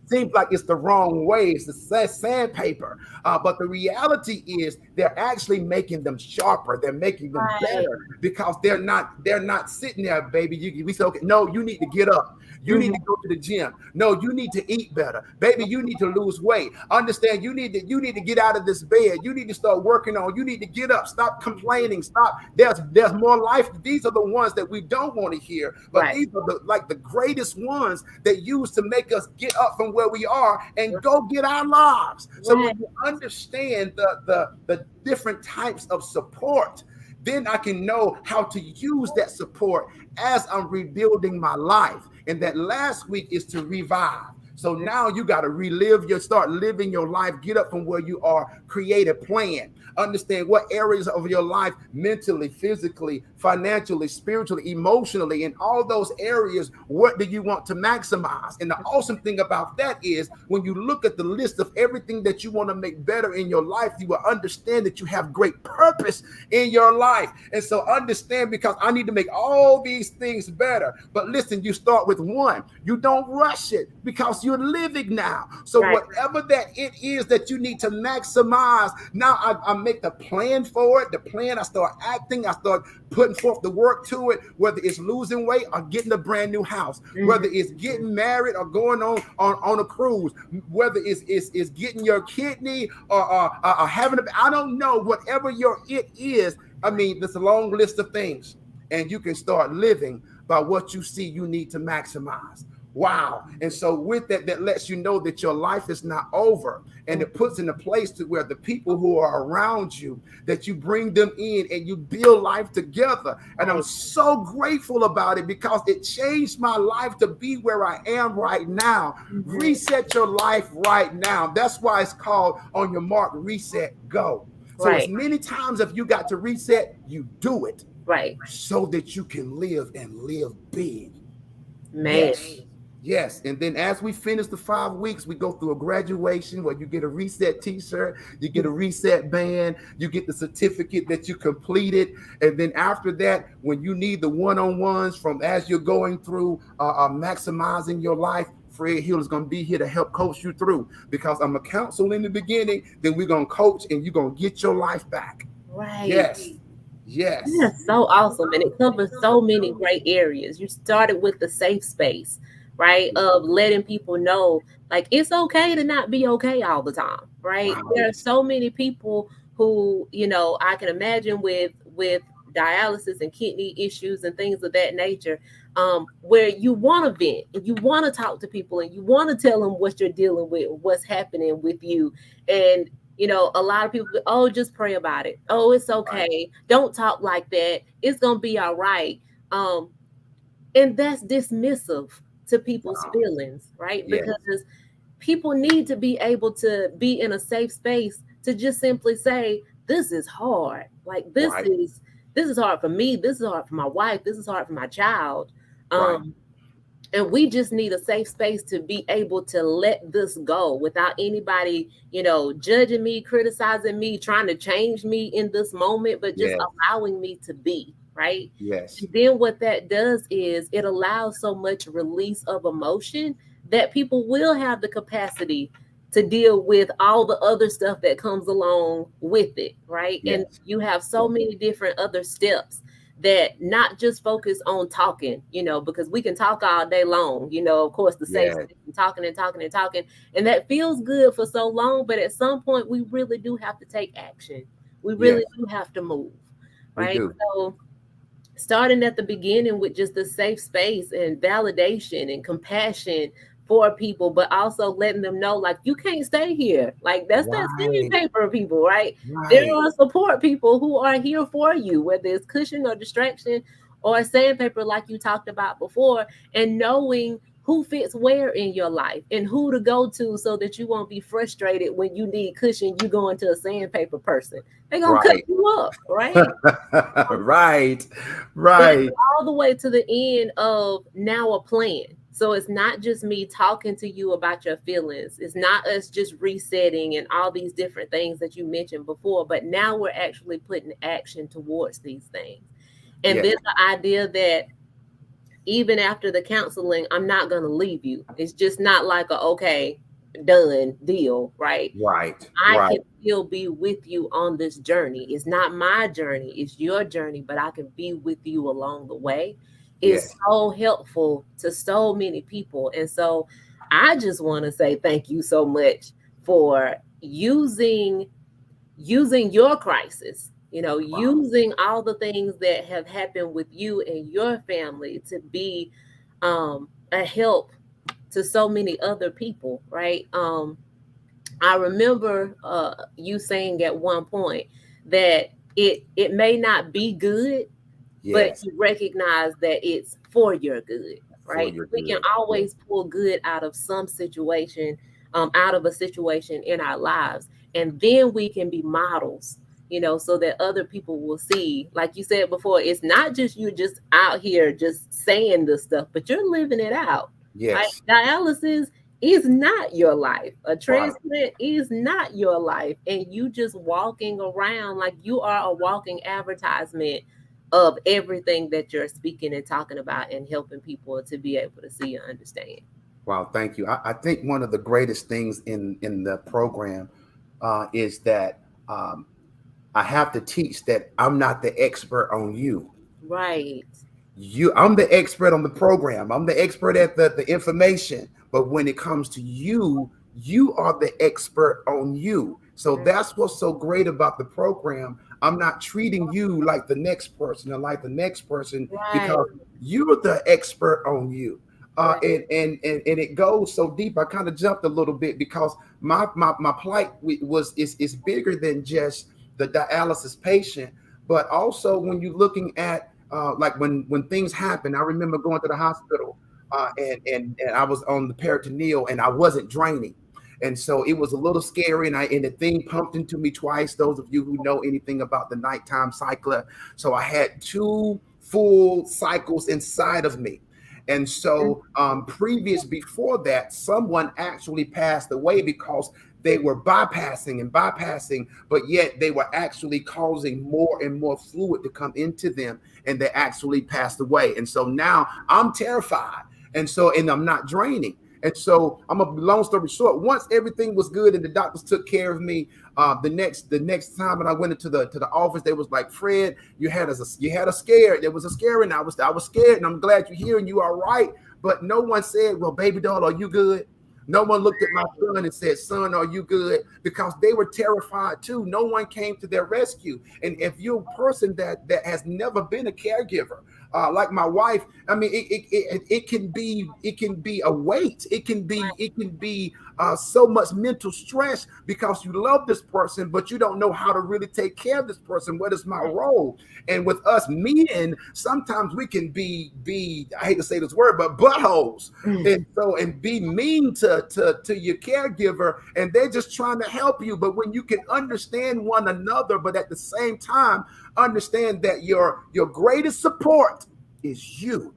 Seems like it's the wrong way. It's the sandpaper. But the reality is they're actually making them sharper. They're making them better because they're not sitting there, baby. We say, okay, no, you need to get up. You need to go to the gym. No, you need to eat better. Baby, you need to lose weight. Understand, you need to get out of this bed. You need to start working on. You need to get up. Stop complaining. Stop. There's more life. These are the ones that we don't want to hear. But these are the greatest ones that use to make us get up from where we are and go get our lives. So when you understand the different types of support, then I can know how to use that support as I'm rebuilding my life. And that last week is to revive. So now you got to start living your life, get up from where you are, create a plan, understand what areas of your life, mentally, physically, financially, spiritually, emotionally, in all those areas, what do you want to maximize? And the awesome thing about that is when you look at the list of everything that you want to make better in your life, you will understand that you have great purpose in your life. And so understand, because I need to make all these things better. But listen, you start with one. You don't rush it because you're living now. So whatever that it is that you need to maximize, now I make the plan for it. The plan, I start acting, I start putting forth the work to it, whether it's losing weight or getting a brand new house, whether it's getting married or going on a cruise, whether it's getting your kidney or having I don't know, whatever your it is. I mean, there's a long list of things, and you can start living by what you see you need to maximize. Wow. And so with that lets you know that your life is not over, and it puts in a place to where the people who are around you, that you bring them in and you build life together. And I'm so grateful about it because it changed my life to be where I am right now. Reset your life right now. That's why it's called On Your Mark, Reset, Go. So as many times if you got to reset, you do it. So that you can live and live big. Man. Yes. And then as we finish the 5 weeks, we go through a graduation where you get a reset t-shirt, you get a reset band, you get the certificate that you completed. And then after that, when you need the one-on-ones from as you're going through maximizing your life, Fred Hill is going to be here to help coach you through, because I'm a counsel in the beginning, then we're going to coach and you're going to get your life back. Yes. Yes. That's so awesome. And it covers so many great areas. You started with the safe space, right? Of letting people know, like, it's okay to not be okay all the time, right? There are Right. so many people who, I can imagine with dialysis and kidney issues and things of that nature, where you want to vent and you want to talk to people and you want to tell them what you're dealing with, what's happening with you. And a lot of people, oh, just pray about it. Oh, it's Right. okay. Don't talk like that. It's gonna be all right. Um, and that's dismissive to people's Wow. feelings, right? Yes. Because people need to be able to be in a safe space to just simply say, this is hard. Like Right. this is hard for me. This is hard for my wife. This is hard for my child. Right. Um, and we just need a safe space to be able to let this go without anybody judging me, criticizing me, trying to change me in this moment, but just Yes. allowing me to be right. Yes. And then what that does is it allows so much release of emotion that people will have the capacity to deal with all the other stuff that comes along with it, right? And Yes. you have so Yes. many different other steps that not just focus on talking, because we can talk all day long, of course, the safe Yes. space and talking and talking and talking, and that feels good for so long. But at some point, we really do have to take action. We really Yes. do have to move, We right? do. So, starting at the beginning with just the safe space and validation and compassion for people, but also letting them know, like, you can't stay here. Like, that's that Right. sandpaper people, right? There Right. are support people who are here for you, whether it's cushion or distraction or sandpaper, like you talked about before, and knowing who fits where in your life and who to go to so that you won't be frustrated when you need cushion, you go into a sandpaper person. They're gonna cut Right. you up, right? Right. But Right. all the way to the end of now a plan. So it's not just me talking to you about your feelings. It's not us just resetting and all these different things that you mentioned before, but now we're actually putting action towards these things. And then Yes. the idea that even after the counseling, I'm not going to leave you. It's just not like a okay, done deal, right? Right. I Right. can still be with you on this journey. It's not my journey, it's your journey, but I can be with you along the way. Is Yes. so helpful to so many people. And so I just want to say thank you so much for using your crisis, Wow. using all the things that have happened with you and your family to be a help to so many other people, right? I remember you saying at one point that it may not be good, but Yes. you recognize that it's for your good, For right? your We can good. Yes. always pull good out of some situation, out of a situation in our lives, and then we can be models, so that other people will see. Like you said before, it's not just you just out here just saying this stuff, but you're living it out. Right? Yes. Dialysis is not your life. A Right. transplant is not your life, and you just walking around like you are a walking advertisement of everything that you're speaking and talking about and helping people to be able to see and understand. Wow. Thank you. I think one of the greatest things in the program is that I have to teach that I'm not the expert on you. Right. I'm the expert on the program. I'm the expert at the information. But when it comes to you, you are the expert on you. So that's what's so great about the program. I'm not treating you like the next person or like the next person Right. because you're the expert on you. Right. And it goes so deep. I kind of jumped a little bit because my plight was is bigger than just the dialysis patient, but also when you're looking at like when things happen. I remember going to the hospital and I was on the peritoneal and I wasn't draining. And so it was a little scary, and the thing pumped into me twice. Those of you who know anything about the nighttime cycler, so I had two full cycles inside of me. And Mhm. so previous before that, someone actually passed away because they were bypassing and bypassing, but yet they were actually causing more and more fluid to come into them, and they actually passed away. And so now I'm terrified, and I'm not draining. And so I'm a long story short. Once everything was good and the doctors took care of me, the next time when I went into the office, they was like, Fred, you had a scare. There was a scare, and I was scared, and I'm glad you're here and you are right. But no one said, well, baby doll, are you good? No one looked at my son and said, son, are you good? Because they were terrified too. No one came to their rescue. And if you're a person that has never been a caregiver, like my wife, I mean, it can be a weight. It can be so much mental stress because you love this person, but you don't know how to really take care of this person. What is my role? And with us men, sometimes we can be I hate to say this word, but buttholes, and be mean to your caregiver, and they're just trying to help you. But when you can understand one another, but at the same time understand that your greatest support is you.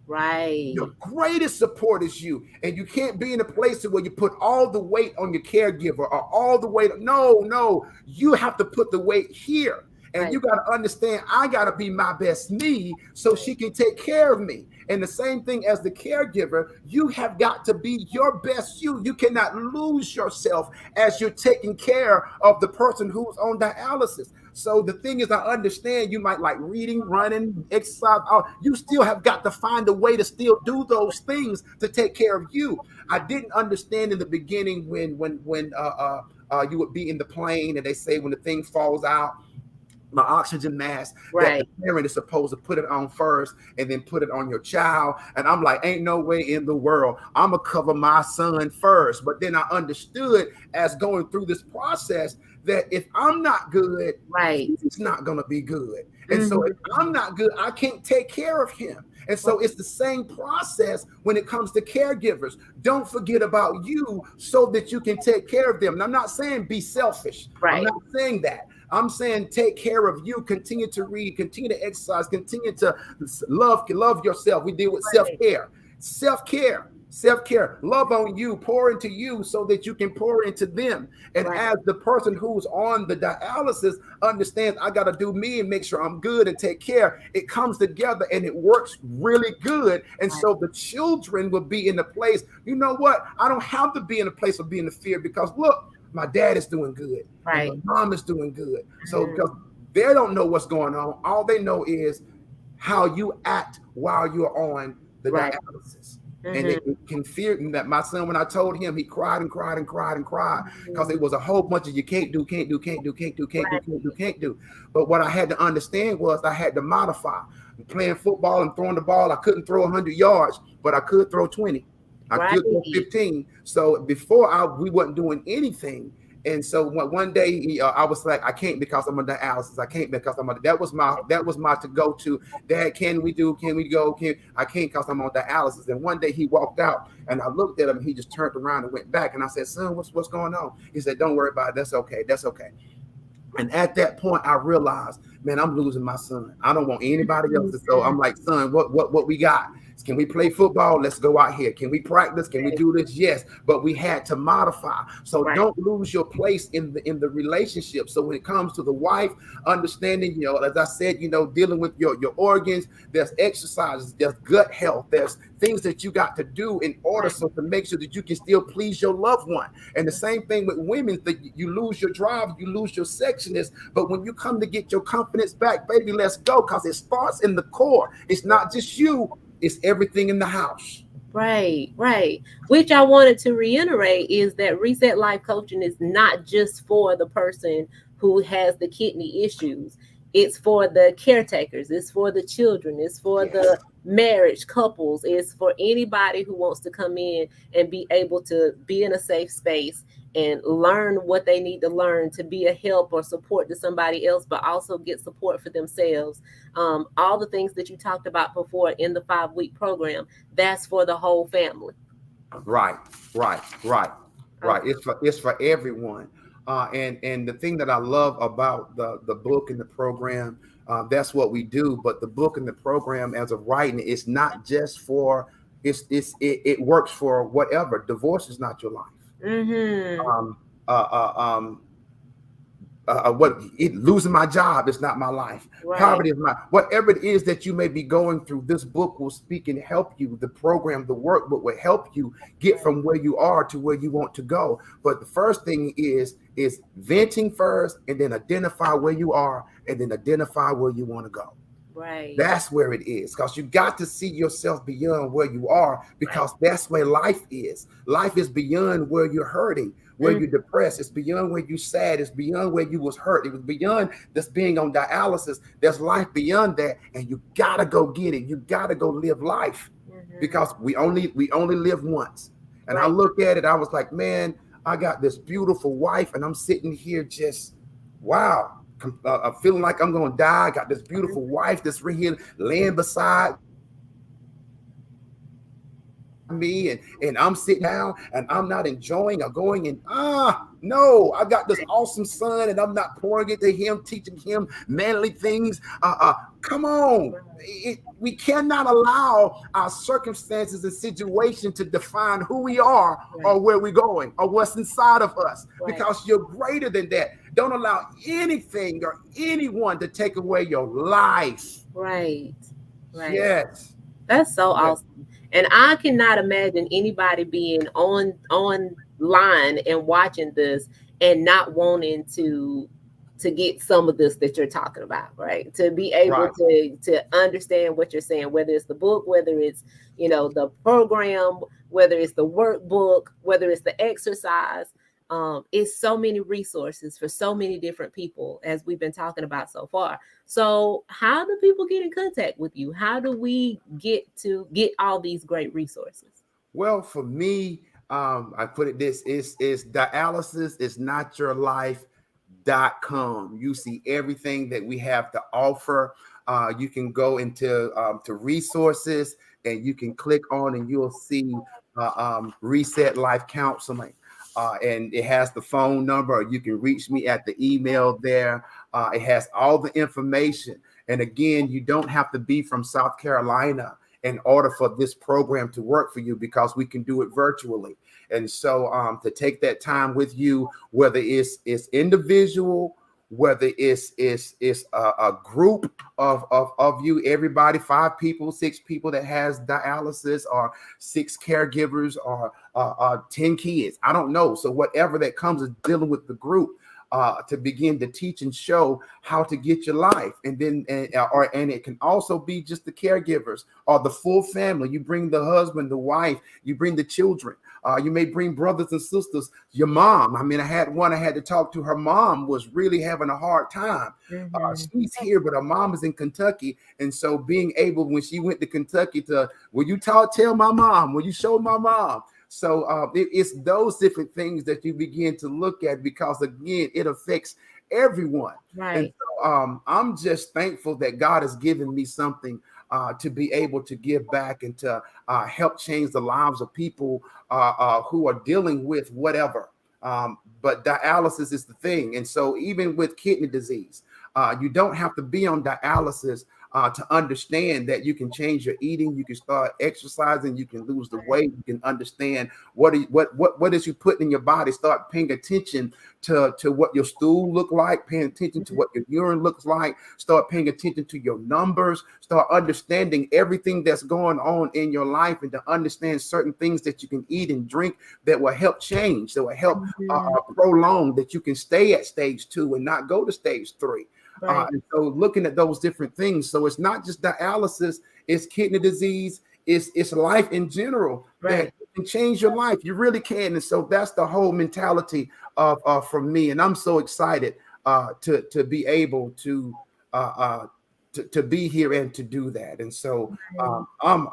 Right. Your greatest support is you. And you can't be in a place where you put all the weight on your caregiver or all the weight. No, you have to put the weight here. And you got to understand, I got to be my best me so she can take care of me. And the same thing as the caregiver, you have got to be your best you. You cannot lose yourself as you're taking care of the person who's on dialysis. So the thing is, I understand you might like reading, running, exercise. You still have got to find a way to still do those things to take care of you. I didn't understand in the beginning when you would be in the plane and they say when the thing falls out, my oxygen mask, that the parent is supposed to put it on first and then put it on your child. And I'm like, ain't no way in the world I'm gonna cover my son first. But then I understood as going through this process that if I'm not good, he's not gonna be good. And so if I'm not good, I can't take care of him. And so it's the same process when it comes to caregivers. Don't forget about you so that you can take care of them. And I'm not saying be selfish. I'm not saying that. I'm saying take care of you, continue to read, continue to exercise, continue to love yourself. We deal with self-care, love on you, pour into you so that you can pour into them. And as the person who's on the dialysis understands, I got to do me and make sure I'm good and take care. It comes together and it works really good. And so the children will be in a place, you know what? I don't have to be in a place of being in fear because look, my dad is doing good. And my mom is doing good. So because they don't know what's going on, all they know is how you act while you're on the dialysis. And it can fear that my son, when I told him, he cried and cried and cried and cried because it was a whole bunch of you can't do. But what I had to understand was I had to modify. Playing football and throwing the ball, I couldn't throw 100 yards, but I could throw 20. I could throw 15. So before we wasn't doing anything. And so one day I was like, I can't because I'm on dialysis. I can't because I'm on. That was my to go to. Dad, can we go? I can't because I'm on dialysis. And one day he walked out, and I looked at him. And he just turned around and went back. And I said, son, what's going on? He said, don't worry about it. That's okay. And at that point, I realized, man, I'm losing my son. I don't want anybody else. So I'm like, son, what we got? Can we play football? Let's go out here. Can we practice? Can we do this? Yes. But we had to modify. So don't lose your place in the relationship. So when it comes to the wife, understanding, as I said, dealing with your organs, there's exercises, there's gut health, there's things that you got to do in order so to make sure that you can still please your loved one. And the same thing with women, that you lose your drive, you lose your sexiness. But when you come to get your confidence back, baby, let's go. Because it starts in the core. It's not just you. It's everything in the house. Right. Which I wanted to reiterate is that Reset Life Coaching is not just for the person who has the kidney issues. It's for the caretakers. It's for the children. It's for the marriage couples. It's for anybody who wants to come in and be able to be in a safe space and learn what they need to learn to be a help or support to somebody else, but also get support for themselves. All the things that you talked about before in the 5-week program, that's for the whole family. Right. It's for everyone. And the thing that I love about the book and the program, that's what we do. But the book and the program as of writing, it's not just for, it works for whatever. Divorce is not your life. losing my job is not my life. Right. Poverty is my, whatever it is that you may be going through. This book will speak and help you. The program, the workbook will help you get Right. from where you are to where you want to go. But the first thing is venting first, and then identify where you are, and then identify where you want to go. Right. That's where it is, because you got to see yourself beyond where you are, Right. because that's where life is. Life is beyond where you're hurting, where Mm, you're depressed. It's beyond where you're sad. It's beyond where you was hurt. It was beyond this being on dialysis. There's life beyond that, and you gotta go get it. You gotta go live life, mhm. because we only live once. And I Right. look at it, I was like, man, I got this beautiful wife, and I'm sitting here just, wow, feeling like I'm gonna die. I got this beautiful wife that's right here laying beside me, and I'm sitting down and I'm not enjoying or going, and no, I got this awesome son and I'm not pouring it to him, teaching him manly things. Come on. We cannot allow our circumstances and situation to define who we are Right. or where we're going or what's inside of us, Right. because you're greater than that. Don't allow anything or anyone to take away your life. Right. Right. Yes. That's so Yes. awesome. And I cannot imagine anybody being online and watching this and not wanting to get some of this that you're talking about, right? To be able Right. to understand what you're saying, whether it's the book, whether it's, the program, whether it's the workbook, whether it's the exercise. It's so many resources for so many different people, as we've been talking about so far. So how do people get in contact with you? How do we get all these great resources? Well, for me, I put it this is dialysis is not your life.com. You see everything that we have to offer. You can go into to resources, and you can click on, and you'll see Reset Life Counseling. And it has the phone number. You can reach me at the email there. It has all the information. And again, you don't have to be from South Carolina in order for this program to work for you, because we can do it virtually. And so to take that time with you, whether it's individual, whether it's a group of you, everybody, 5 people, 6 people that has dialysis, or 6 caregivers, or 10 kids, I don't know. So whatever that comes is dealing with the group, to begin to teach and show how to get your life. And then and it can also be just the caregivers or the full family. You bring the husband, the wife, you bring the children. You may bring brothers and sisters, your mom. I mean, I had to talk to. Her mom was really having a hard time. Mhm. She's here, but her mom is in Kentucky. And so being able, when she went to Kentucky, to, will you tell my mom? Will you show my mom? So it's those different things that you begin to look at, because again, it affects everyone. And Right. so I'm just thankful that God has given me something to be able to give back, and to help change the lives of people who are dealing with whatever. But dialysis is the thing. And so even with kidney disease, you don't have to be on dialysis to understand that you can change your eating, you can start exercising, you can lose the weight, you can understand what is you putting in your body. Start paying attention to what your stool look like, paying attention to Mhm. what your urine looks like, start paying attention to your numbers, start understanding everything that's going on in your life, and to understand certain things that you can eat and drink that will help change, that will help Mhm. prolong, that you can stay at stage 2 and not go to stage 3. Right. And so looking at those different things. So it's not just dialysis, it's kidney disease, it's life in general that Right. can change your life. You really can. And so that's the whole mentality of from me. And I'm so excited to be able uh, uh, to be here and to do that. And so Right. I'm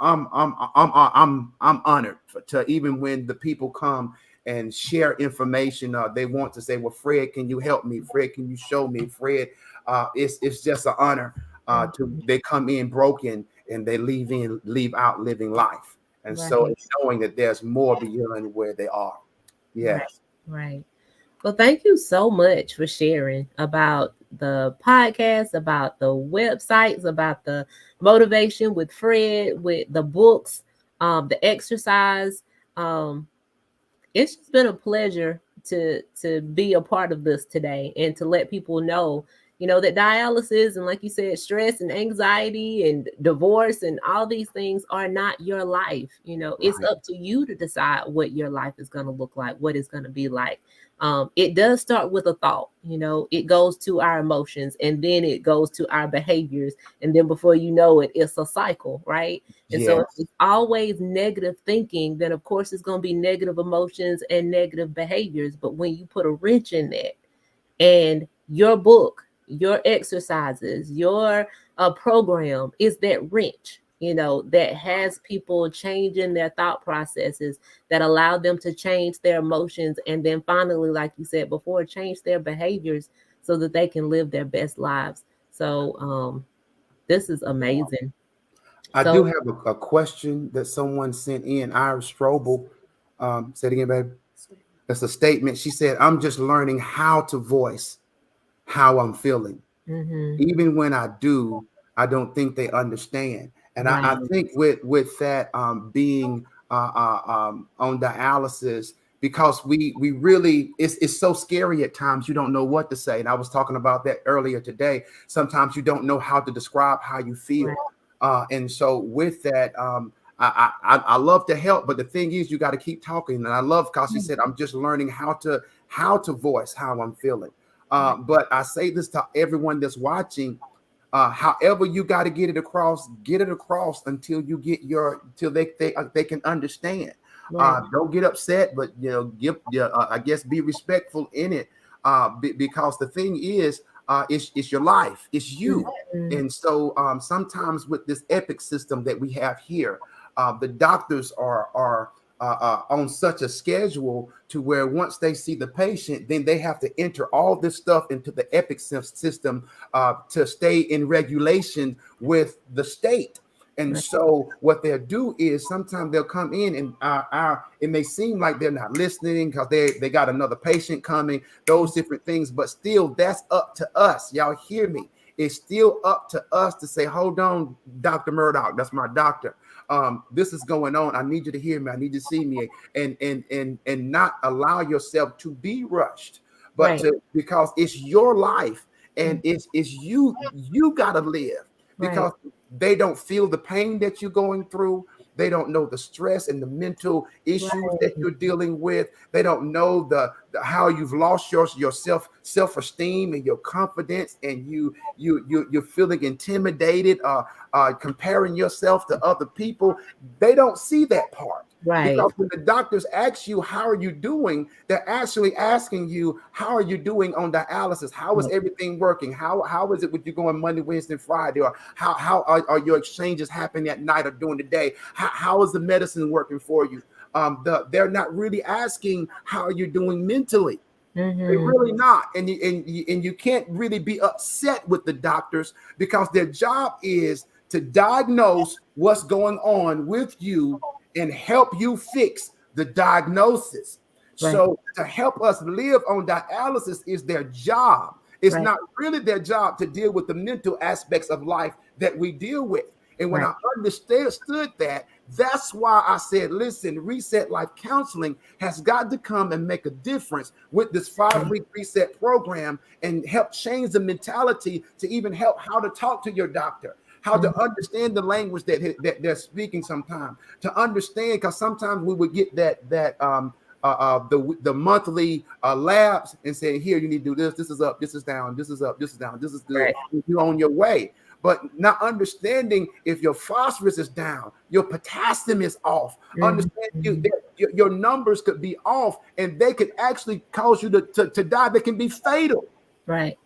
honored to, even when the people come and share information, they want to say, well, Fred, can you help me? Fred, can you show me? Fred, it's just an honor to, Mhm. they come in broken and they leave out living life. And so Right. it's knowing that there's more beyond where they are. Right. Yes. Right. Well, thank you so much for sharing about the podcast, about the websites, about the motivation with Fred, with the books, the exercise. Um, it's just been a pleasure to be a part of this today and to let people know, that dialysis and, like you said, stress and anxiety and divorce and all these things are not your life. It's Right. up to you to decide what your life is going to look like, what it's going to be like. It does start with a thought. It goes to our emotions, and then it goes to our behaviors, and then before you know it, it's a cycle, right? And so if Yes. it's always negative thinking, then of course it's going to be negative emotions and negative behaviors. But when you put a wrench in that, and your book, your exercises, your program is that wrench, that has people changing their thought processes, that allow them to change their emotions, and then finally, like you said before, change their behaviors so that they can live their best lives. So this is amazing. I do So have a question that someone sent in. Iris Strobel, say it again, babe. That's a statement. She said, "I'm just learning how to voice how I'm feeling. mhm, Even when I do, I don't think they understand." And I right, think with that being on dialysis, because we really it's so scary at times. You don't know what to say. And I was talking about that earlier today. Sometimes you don't know how to describe how you right, feel. And so with that, I love to help, but the thing is, you got to keep talking. And I love because she said, "I'm just learning how to voice how I'm feeling." right, But I say this to everyone that's watching. However, you got to get it across until you get till they can understand. right, Don't get upset, but give I guess be respectful in it. Because the thing is, it's your life, it's you. mhm, And so sometimes with this epic system that we have here, the doctors are on such a schedule to where once they see the patient, then they have to enter all this stuff into the epic system to stay in regulation with the state. And right, so what they'll do is sometimes they'll come in and it may seem like they're not listening because they got another patient coming, those different things, but still that's up to us. Y'all hear me? It's still up to us to say, hold on, Dr. Murdoch, that's my doctor. This is going on. I need you to hear me. I need you to see me, and not allow yourself to be rushed, but right, to because it's your life and mm, it's you gotta live right, because they don't feel the pain that you're going through. They don't know the stress and the mental issues that right, you're dealing with. They don't know how you've lost your self-esteem and your confidence, and you're feeling intimidated, comparing yourself to other people. They don't see that part. right, Because when the doctors ask you, how are you doing? They're actually asking you, how are you doing on dialysis? How is right, everything working? How is it with you going Monday, Wednesday, Friday? Or how are your exchanges happening at night or during the day? How is the medicine working for you? They're not really asking how are you doing mentally. They mhm, really not, and you can't really be upset with the doctors because their job is to diagnose what's going on with you and help you fix the diagnosis. right, So to help us live on dialysis is their job. It's right, not really their job to deal with the mental aspects of life that we deal with. And when right, I understood that, that's why I said, listen, Reset Life Counseling has got to come and make a difference with this 5-week reset program and help change the mentality to even help how to talk to your doctor, how to mhm, understand the language that they're speaking sometimes, to understand, because sometimes we would get the monthly labs and saying, here, you need to do this. This is up. This is down. This is up. This is down. This is good. right, You're on your way. But not understanding if your phosphorus is down, your potassium is off. mhm, Understand mhm, your numbers could be off, and they could actually cause you to die. They can be fatal right,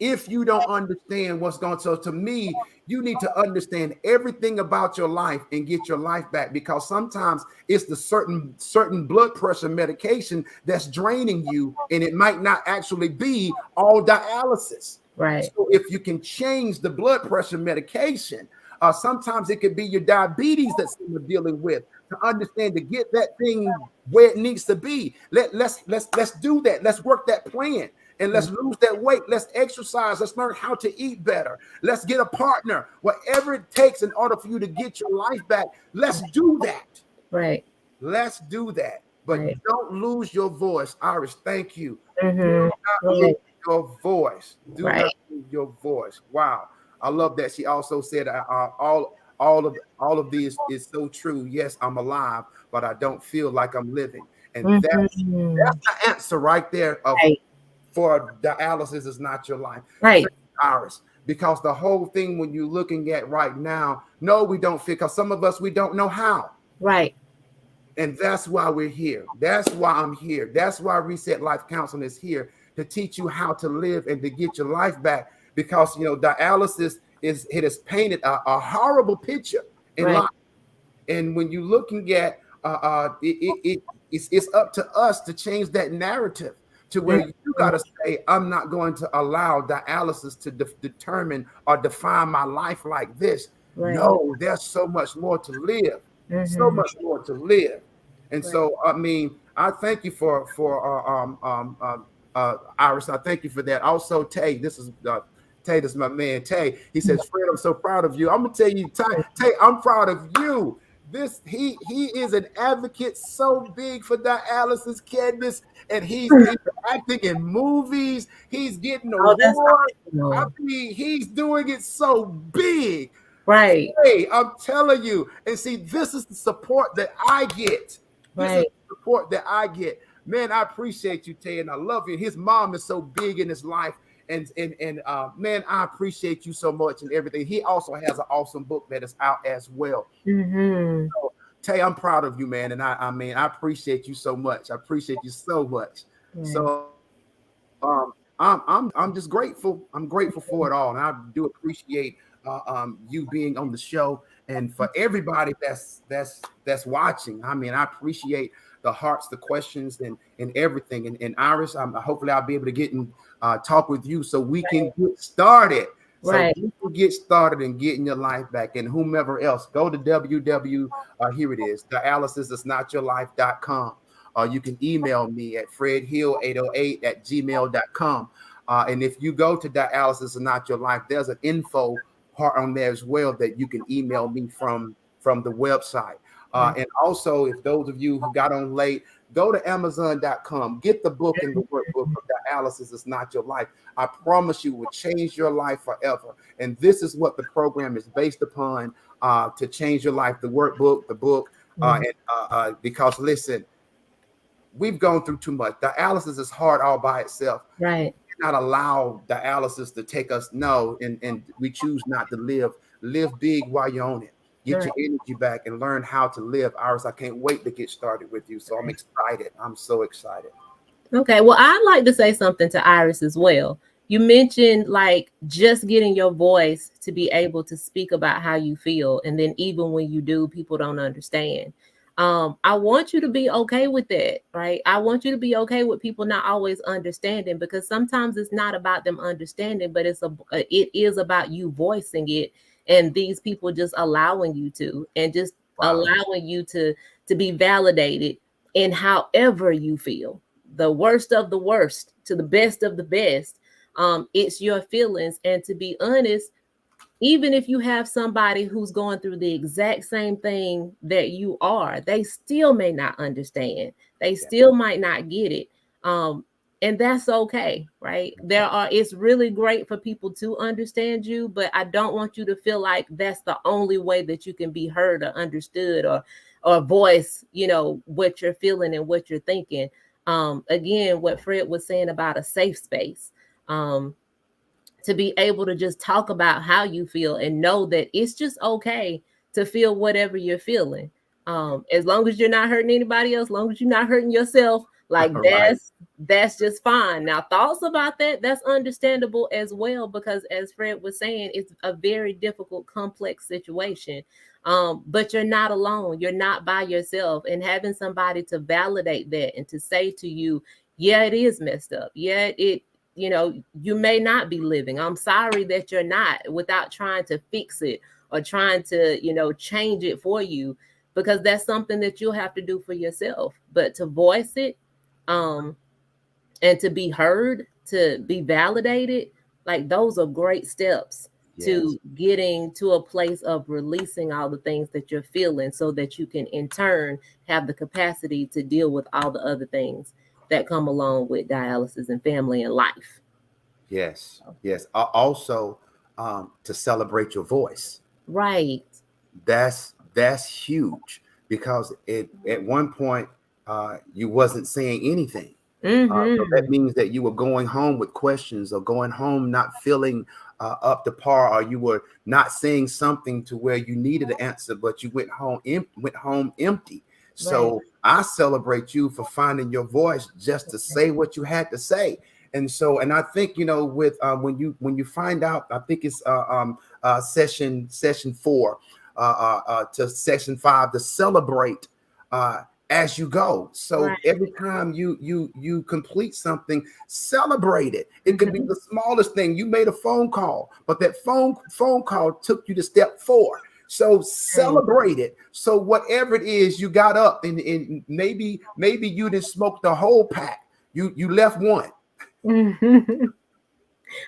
if you don't understand what's going on. So to me, you need to understand everything about your life and get your life back, because sometimes it's the certain blood pressure medication that's draining you, and it might not actually be all dialysis. right, So if you can change the blood pressure medication, sometimes it could be your diabetes that someone's dealing with. To understand, to get that thing where it needs to be, let's do that. Let's work that plan. And mm, let's lose that weight. Let's exercise. Let's learn how to eat better. Let's get a partner. Whatever it takes in order for you to get your life back, let's do that. right. Let's do that. but Right. don't lose your voice. Iris, thank you. Do Mm-hmm. not lose Right. your voice. Do Right. not lose your voice. Wow, I love that. She also said, all of these is so true. Yes, I'm alive, but I don't feel like I'm living, and Mm-hmm. that's the answer right there of Right. for dialysis is not your life. Right. Thank you, Iris. Because the whole thing when you're looking at right now, no, we don't feel because some of us we don't know how. Right. And that's why we're here. That's why I'm here. That's why Reset Life Counseling is here to teach you how to live and to get your life back. Because dialysis is it has painted a horrible picture in Right. life. And when you're looking at it's up to us to change that narrative to where you got to say, I'm not going to allow dialysis to determine or define my life like this. Right. No, there's so much more to live, so Mm-hmm. much more to live. And Right. so, I mean, I thank you for Iris. I thank you for that. Also, Tay, this is my man Tay. He says, Fred, I'm so proud of you. I'm gonna tell you, Tay, I'm proud of you. This he is an advocate so big for dialysis, Candace, and he's acting in movies. He's getting Oh, that's awards. I awesome. mean, he's doing it so big. Right. Hey, I'm telling you. And see, this is the support that I get. This is Right. the support that I get. Man, I appreciate you, Tay, and I love you. His mom is so big in his life. And man, I appreciate you so much and everything. He also has an awesome book that is out as well. Mm-hmm. So, Tay, I'm proud of you, man. And I mean, I appreciate you so much. I appreciate you so much. Right. So I'm just grateful. I'm grateful for it all, and I do appreciate you being on the show, and for everybody that's watching. I mean, I appreciate the hearts, the questions, and everything. And Iris, hopefully I'll be able to get and talk with you so we can get started. So Right. you can get started and getting your life back, and whomever else, go to www. Here it is, dialysisisnotyourlife.com. You can email me at fredhill808@gmail.com. And if you go to Dialysis is Not Your Life, there's an info part on there as well that you can email me from the website. Right. And also, if those of you who got on late, go to Amazon.com, get the book and the workbook of Dialysis is Not Your Life. I promise you will change your life forever. And this is what the program is based upon to change your life, the workbook, the book. Because listen, we've gone through too much. Dialysis is hard all by itself. Right. Not allow dialysis to take us. No, and we choose not to live. Live big while you're on it. Get Right. your energy back and learn how to live. Iris, I can't wait to get started with you. So I'm excited. I'm so excited. Okay, well, I'd like to say something to Iris as well. You mentioned like just getting your voice to be able to speak about how you feel, and then even when you do, people don't understand. I want you to be okay with that, right? I want you to be okay with people not always understanding, because sometimes it's not about them understanding, but it is about you voicing it, and these people just allowing you to, and just Wow. allowing you to be validated in however you feel, the worst of the worst to the best of the best. It's your feelings. And to be honest, even if you have somebody who's going through the exact same thing that you are, they still may not understand. They Yeah. still might not get it. Um, and that's okay, right? It's really great for people to understand you, but I don't want you to feel like that's the only way that you can be heard or understood, or voice, what you're feeling and what you're thinking. Again, what Fred was saying about a safe space. Um, to be able to just talk about how you feel and know that it's just okay to feel whatever you're feeling. As long as you're not hurting anybody else, as long as you're not hurting yourself, like Right. that's just fine. Now, thoughts about that's understandable as well, because as Fred was saying, it's a very difficult, complex situation. But you're not alone, you're not by yourself, and having somebody to validate that and to say to you, yeah, it is messed up. Yeah, you may not be living. I'm sorry that you're not, without trying to fix it or trying to, change it for you, because that's something that you'll have to do for yourself. But to voice it, um, and to be heard, to be validated, like those are great steps Yes. to getting to a place of releasing all the things that you're feeling so that you can in turn have the capacity to deal with all the other things that come along with dialysis and family and life. Yes. Yes. Also, to celebrate your voice. Right. That's huge because it at one point you wasn't saying anything. So that Mm-hmm. means that you were going home with questions or going home not feeling up to par, or you were not saying something to where you needed an answer, but you went home empty. Right. So I celebrate you for finding your voice just to say what you had to say. And so, and I think with when you find out, I think it's session 4 to session 5 to celebrate as you go. So Right. every time you complete something, celebrate it. It could be Mhm. the smallest thing. You made a phone call, but that phone call took you to step 4. So celebrate it. So whatever it is, you got up and maybe you didn't smoke the whole pack. You left one. Mhm.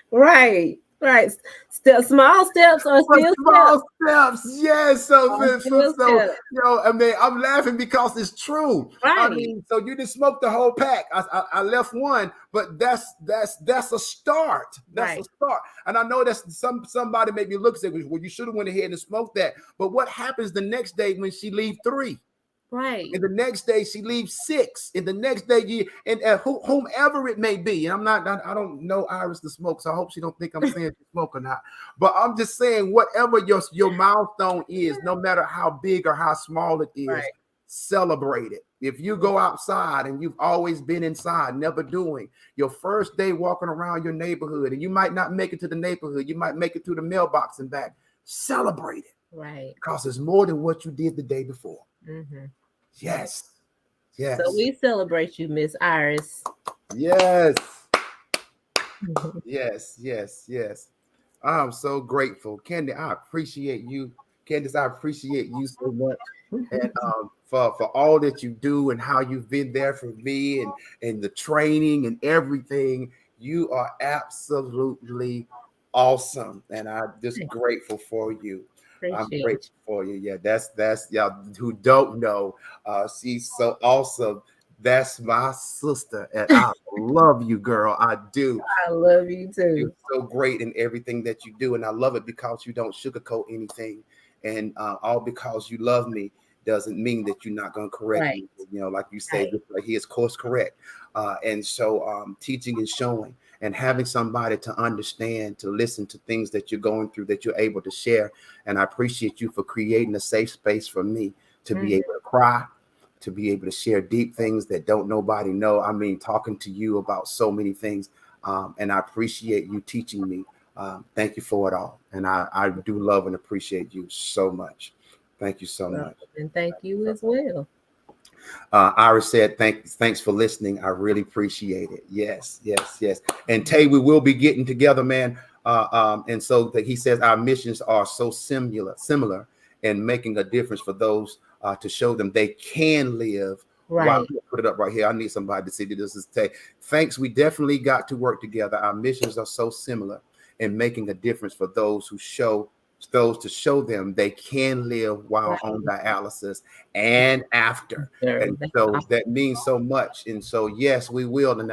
Right. Right. Still, small steps are But still steps. small steps, yes. So, Are still steps. I mean, I'm laughing because it's true. I Right. mean, so you didn't smoke the whole pack. I left one, but that's a start. That's a Right. start. And I know that's somebody maybe looks at, well, you should have went ahead and smoked that. But what happens the next day when she leave 3? Right. And the next day she leaves 6. And the next day you and whomever it may be. And I don't know Iris to smoke, so I hope she don't think I'm saying she smoke or not. But I'm just saying whatever your milestone is, no matter how big or how small it is, Right. celebrate it. If you go outside and you've always been inside, never doing your first day walking around your neighborhood, and you might not make it to the neighborhood, you might make it to the mailbox and back. Celebrate it Right. because it's more than what you did the day before. Mm-hmm. Right. Yes. So Yes. we celebrate you, Miss Iris. Yes. Mhm. Yes. Yes. Yes. I'm so grateful. Candy, I appreciate you. Candace, I appreciate you so much. And for all that you do and how you've been there for me and the training and everything. You are absolutely awesome. And I'm just grateful for you. I'm Appreciate grateful for you. Yeah, that's y'all who don't know. She's so awesome. That's my sister, and I love you, girl. I do. I love you You're too. so great in everything that you do, and I love it because you don't sugarcoat anything, and all because you love me doesn't mean that you're not going to correct Right. me. Like you say, Right. just like he is course correct, and so teaching and showing and having somebody to understand, to listen to things that you're going through, that you're able to share, and I appreciate you for creating a safe space for me to be Mhm. able to cry. To be able to share deep things that don't nobody know. I mean, talking to you about so many things, and I appreciate you teaching me. Thank you for it all. And I do love and appreciate you so much. Thank you so Well, much. and thank you as well. Iris said, thanks for listening. I really appreciate it. Yes, yes, yes. And Tay, we will be getting together, man. And so that he says our missions are so similar in making a difference for those to show them they can live. Wow, Right. put it up right here. I need somebody to see that this is Tay. Thanks. We definitely got to work together. Our missions are so similar in making a difference for those to show them they can live while on Right. dialysis and after. Sure. And That's so awesome. that means so much. And so yes, we will. And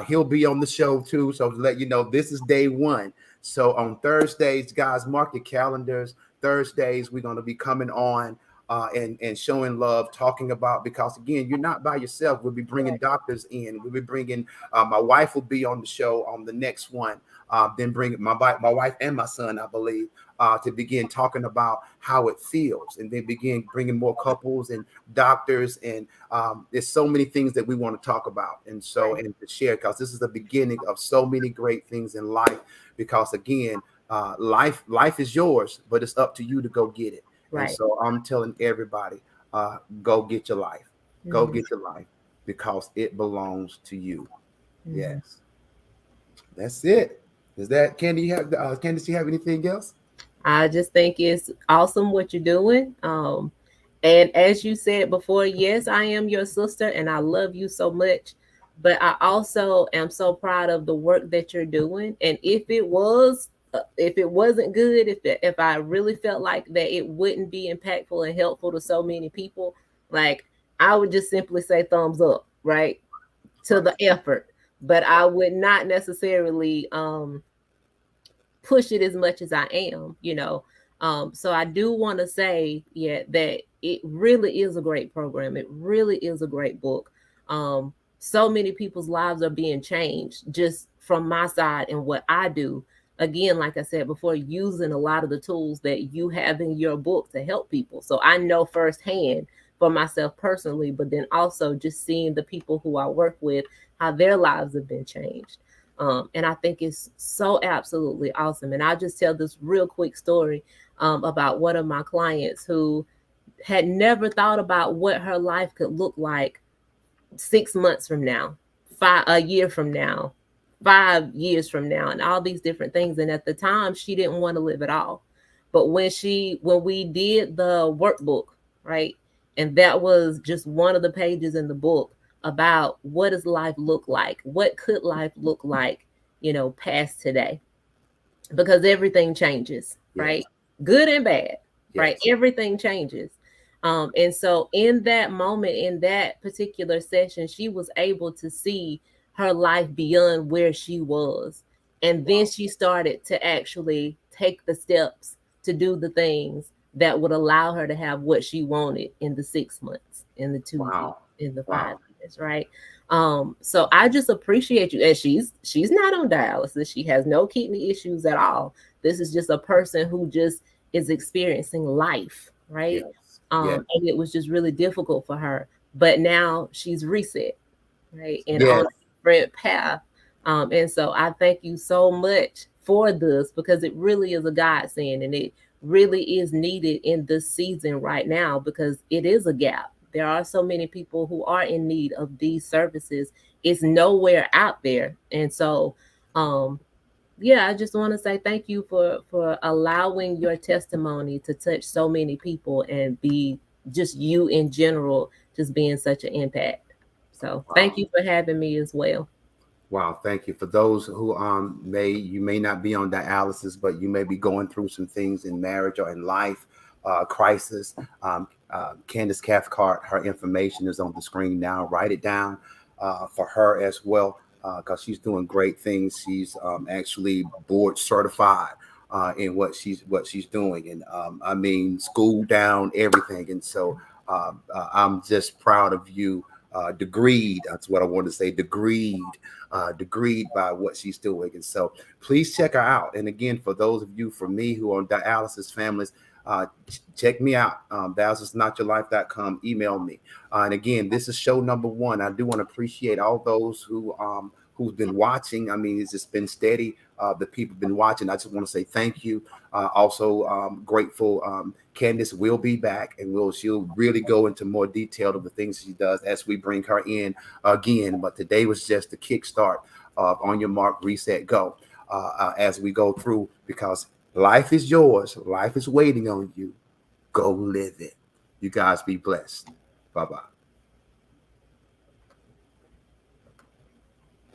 he'll be on the show too. So to let you know, this is day 1. So on Thursdays, guys, mark your calendars. Thursdays, we're going to be coming on and showing love, talking about, because again, you're not by yourself. We'll be bringing Right. doctors in. We'll be bringing my wife will be on the show on the next one. Then bring my wife and my son, I believe, to begin talking about how it feels, and then begin bringing more couples and doctors, and there's so many things that we want to talk about, and so Right. and to share, because this is the beginning of so many great things in life. Because again, life is yours, but it's up to you to go get it. And Right. so I'm telling everybody, go get your life, go Mhm. get your life, because it belongs to you. Mhm. Yes, that's it. Is that Candy? You have Candice? You have anything else? I just think it's awesome what you're doing. And as you said before, yes, I am your sister and I love you so much. But I also am so proud of the work that you're doing. And if it was if it wasn't good, if I really felt like that it wouldn't be impactful and helpful to so many people, like I would just simply say thumbs up, right, to Right. the effort. But I would not necessarily push it as much as I am, you know. So I do want to say, yeah, that it really is a great program. It really is a great book. So many people's lives are being changed just from my side and what I do. Again, like I said before, using a lot of the tools that you have in your book to help people. So I know firsthand for myself personally, but then also just seeing the people who I work with, how their lives have been changed. And I think it's so absolutely awesome. And I'll just tell this real quick story about one of my clients who had never thought about what her life could look like 6 months from now, a year from now, 5 years from now, and all these different things. And at the time, she didn't want to live at all. But when we did the workbook, right, and that was just one of the pages in the book about what does life look like, what could life look like, you know, past today, because everything changes, Yes. right? Good and bad, right? Yes. Everything changes. And so in that moment, in that particular session, she was able to see her life beyond where she was. And then Wow. she started to actually take the steps to do the things that would allow her to have what she wanted in the 6 months, in the 2 years, Wow. in the Wow. 5 years, right? So I just appreciate you. And she's not on dialysis. She has no kidney issues at all. This is just a person who just is experiencing life, right? Yes. Yes. And it was just really difficult for her. But now she's reset, right? And on Yes. a different path. And so I thank you so much for this, because it really is a godsend, and it really is needed in this season right now, because it is a gap. There are so many people who are in need of these services. It's nowhere out there. And so yeah, I just want to say thank you for allowing your testimony to touch so many people and be just you in general, just being such an impact. So thank Wow. you for having me as well. Wow, thank you. For those who may not be on dialysis, but you may be going through some things in marriage or in life, crisis. Candace Cathcart, her information is on the screen now. Write it down for her as well, because she's doing great things. She's actually board certified in what she's doing, and I mean, school down everything. And so I'm just proud of you. Degreed, that's what I want to say. Degreed by what she's doing. And so please check her out. And again, for those of you, for me, who are dialysis families, check me out. Dialysisnotyourlife.com. Email me. And again, this is show number 1. I do want to appreciate all those who's been watching. I mean, it's just been steady. The people have been watching. I just want to say thank you. Also grateful. Candace will be back, and she'll really go into more detail of the things she does as we bring her in again. But today was just the kickstart of On Your Mark, Reset, Go, as we go through, because life is yours. Life is waiting on you. Go live it. You guys be blessed. Bye-bye.